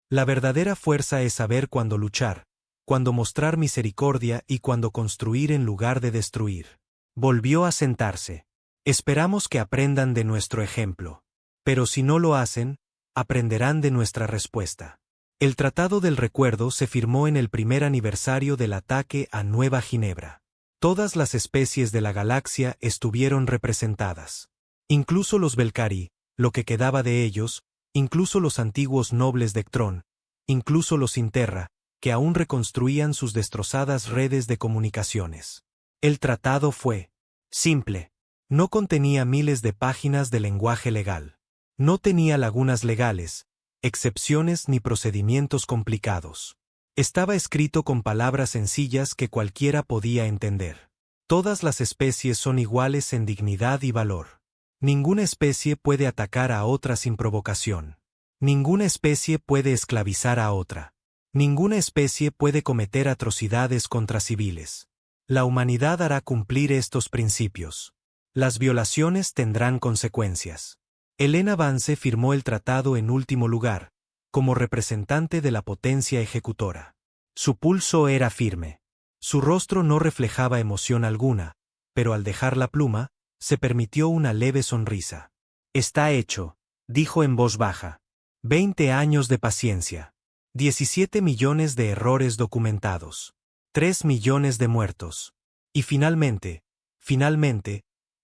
La verdadera fuerza es saber cuándo luchar, cuándo mostrar misericordia y cuándo construir en lugar de destruir. Volvió a sentarse. Esperamos que aprendan de nuestro ejemplo. Pero si no lo hacen, aprenderán de nuestra respuesta. El Tratado del Recuerdo se firmó en el primer aniversario del ataque a Nueva Ginebra. Todas las especies de la galaxia estuvieron representadas. Incluso los Belcarí, lo que quedaba de ellos, incluso los antiguos nobles de Ktron, incluso los Interra, que aún reconstruían sus destrozadas redes de comunicaciones. El tratado fue simple. No contenía miles de páginas de lenguaje legal. No tenía lagunas legales, excepciones ni procedimientos complicados. Estaba escrito con palabras sencillas que cualquiera podía entender. Todas las especies son iguales en dignidad y valor. Ninguna especie puede atacar a otra sin provocación. Ninguna especie puede esclavizar a otra. Ninguna especie puede cometer atrocidades contra civiles. La humanidad hará cumplir estos principios. Las violaciones tendrán consecuencias. Helena Vance firmó el tratado en último lugar, como representante de la potencia ejecutora. Su pulso era firme. Su rostro no reflejaba emoción alguna, pero al dejar la pluma, se permitió una leve sonrisa. Está hecho, dijo en voz baja. 20 años de paciencia. 17 millones de errores documentados. 3 millones de muertos. Y finalmente,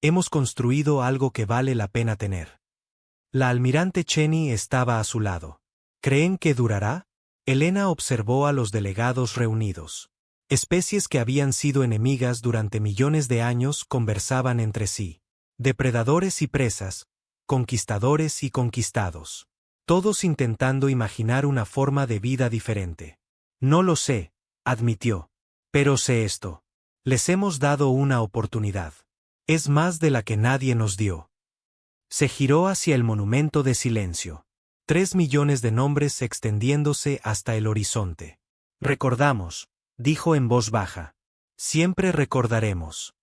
hemos construido algo que vale la pena tener. La almirante Cheney estaba a su lado. ¿Creen que durará? Helena observó a los delegados reunidos. Especies que habían sido enemigas durante millones de años conversaban entre sí. Depredadores y presas, conquistadores y conquistados. Todos intentando imaginar una forma de vida diferente. No lo sé, admitió. Pero sé esto. Les hemos dado una oportunidad. Es más de la que nadie nos dio. Se giró hacia el monumento de silencio. 3 millones de nombres extendiéndose hasta el horizonte. Recordamos, dijo en voz baja. Siempre recordaremos.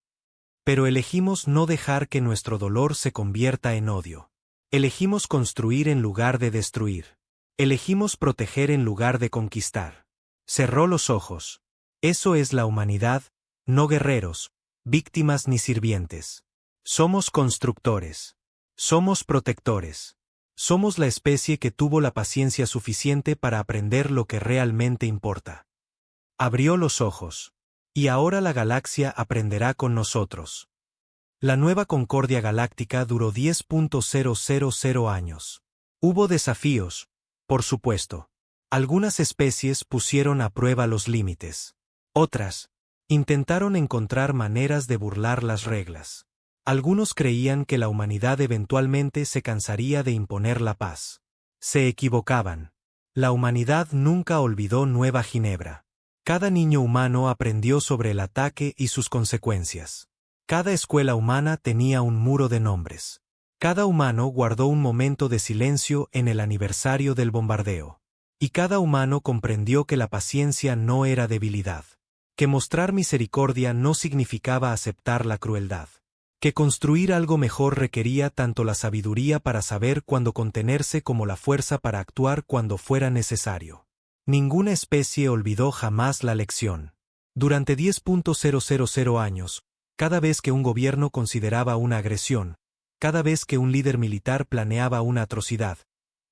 Pero elegimos no dejar que nuestro dolor se convierta en odio. Elegimos construir en lugar de destruir. Elegimos proteger en lugar de conquistar. Cerró los ojos. Eso es la humanidad, no guerreros, víctimas ni sirvientes. Somos constructores. Somos protectores. Somos la especie que tuvo la paciencia suficiente para aprender lo que realmente importa. Abrió los ojos. Y ahora la galaxia aprenderá con nosotros. La nueva Concordia Galáctica duró 10.000 años. Hubo desafíos, por supuesto. Algunas especies pusieron a prueba los límites. Otras intentaron encontrar maneras de burlar las reglas. Algunos creían que la humanidad eventualmente se cansaría de imponer la paz. Se equivocaban. La humanidad nunca olvidó Nueva Ginebra. Cada niño humano aprendió sobre el ataque y sus consecuencias. Cada escuela humana tenía un muro de nombres. Cada humano guardó un momento de silencio en el aniversario del bombardeo. Y cada humano comprendió que la paciencia no era debilidad. Que mostrar misericordia no significaba aceptar la crueldad. Que construir algo mejor requería tanto la sabiduría para saber cuándo contenerse como la fuerza para actuar cuando fuera necesario. Ninguna especie olvidó jamás la lección. Durante 10.000 años, cada vez que un gobierno consideraba una agresión, cada vez que un líder militar planeaba una atrocidad,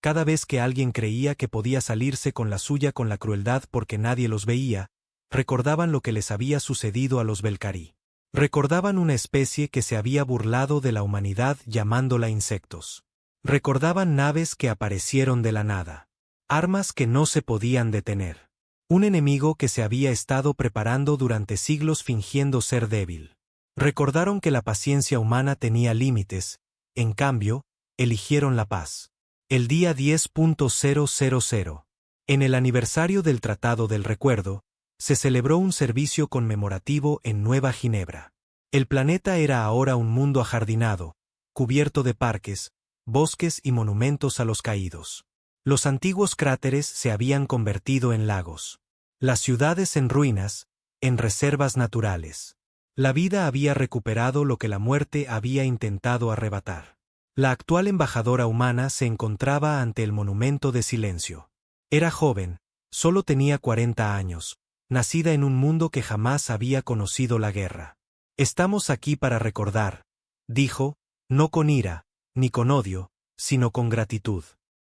cada vez que alguien creía que podía salirse con la suya con la crueldad porque nadie los veía, recordaban lo que les había sucedido a los Belcarí. Recordaban una especie que se había burlado de la humanidad llamándola insectos. Recordaban naves que aparecieron de la nada. Armas que no se podían detener. Un enemigo que se había estado preparando durante siglos fingiendo ser débil. Recordaron que la paciencia humana tenía límites, en cambio, eligieron la paz. El día 10.000. En el aniversario del Tratado del Recuerdo, se celebró un servicio conmemorativo en Nueva Ginebra. El planeta era ahora un mundo ajardinado, cubierto de parques, bosques y monumentos a los caídos. Los antiguos cráteres se habían convertido en lagos. Las ciudades en ruinas, en reservas naturales. La vida había recuperado lo que la muerte había intentado arrebatar. La actual embajadora humana se encontraba ante el monumento de silencio. Era joven, solo tenía 40 años, nacida en un mundo que jamás había conocido la guerra. Estamos aquí para recordar, dijo, no con ira, ni con odio, sino con gratitud.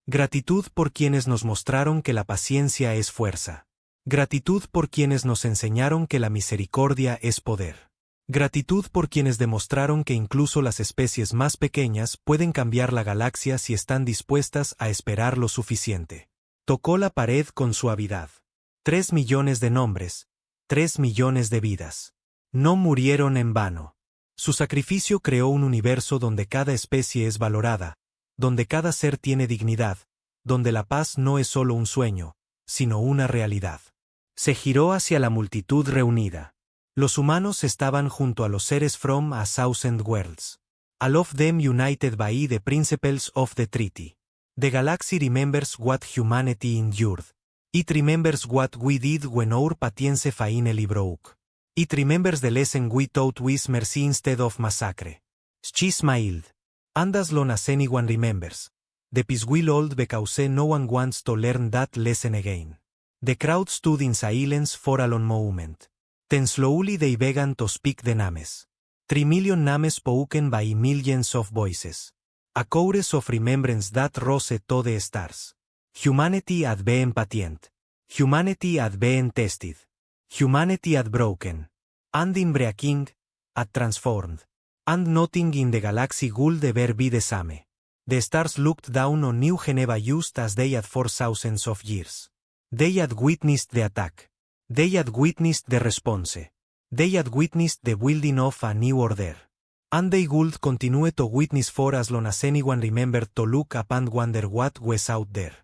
Gratitud por quienes nos mostraron que la paciencia es fuerza. Gratitud por quienes nos enseñaron que la misericordia es poder. Gratitud por quienes demostraron que incluso las especies más pequeñas pueden cambiar la galaxia si están dispuestas a esperar lo suficiente. Tocó la pared con suavidad. 3 millones de nombres, 3 millones de vidas. No murieron en vano. Su sacrificio creó un universo donde cada especie es valorada, donde cada ser tiene dignidad, donde la paz no es solo un sueño, sino una realidad. Se giró hacia la multitud reunida. Los humanos estaban junto a los seres from a thousand worlds. All of them united by the principles of the treaty. The galaxy remembers what humanity endured. It remembers what we did when our patience finally broke. It remembers the lesson we taught with mercy instead of massacre. She smiled. And as long as anyone remembers, the peace will hold because no one wants to learn that lesson again. The crowd stood in silence for a long moment. Then slowly they began to speak the names. 3 million names spoken by millions of voices. A chorus of remembrance that rose to the stars. Humanity had been patient. Humanity had been tested. Humanity had broken. And in breaking, had transformed. And nothing in the galaxy would ever be the same. The stars looked down on New Geneva just as they had for thousands of years. They had witnessed the attack. They had witnessed the response. They had witnessed the building of a new order. And they would continue to witness for as long as anyone remembered to look up and wonder what was out there.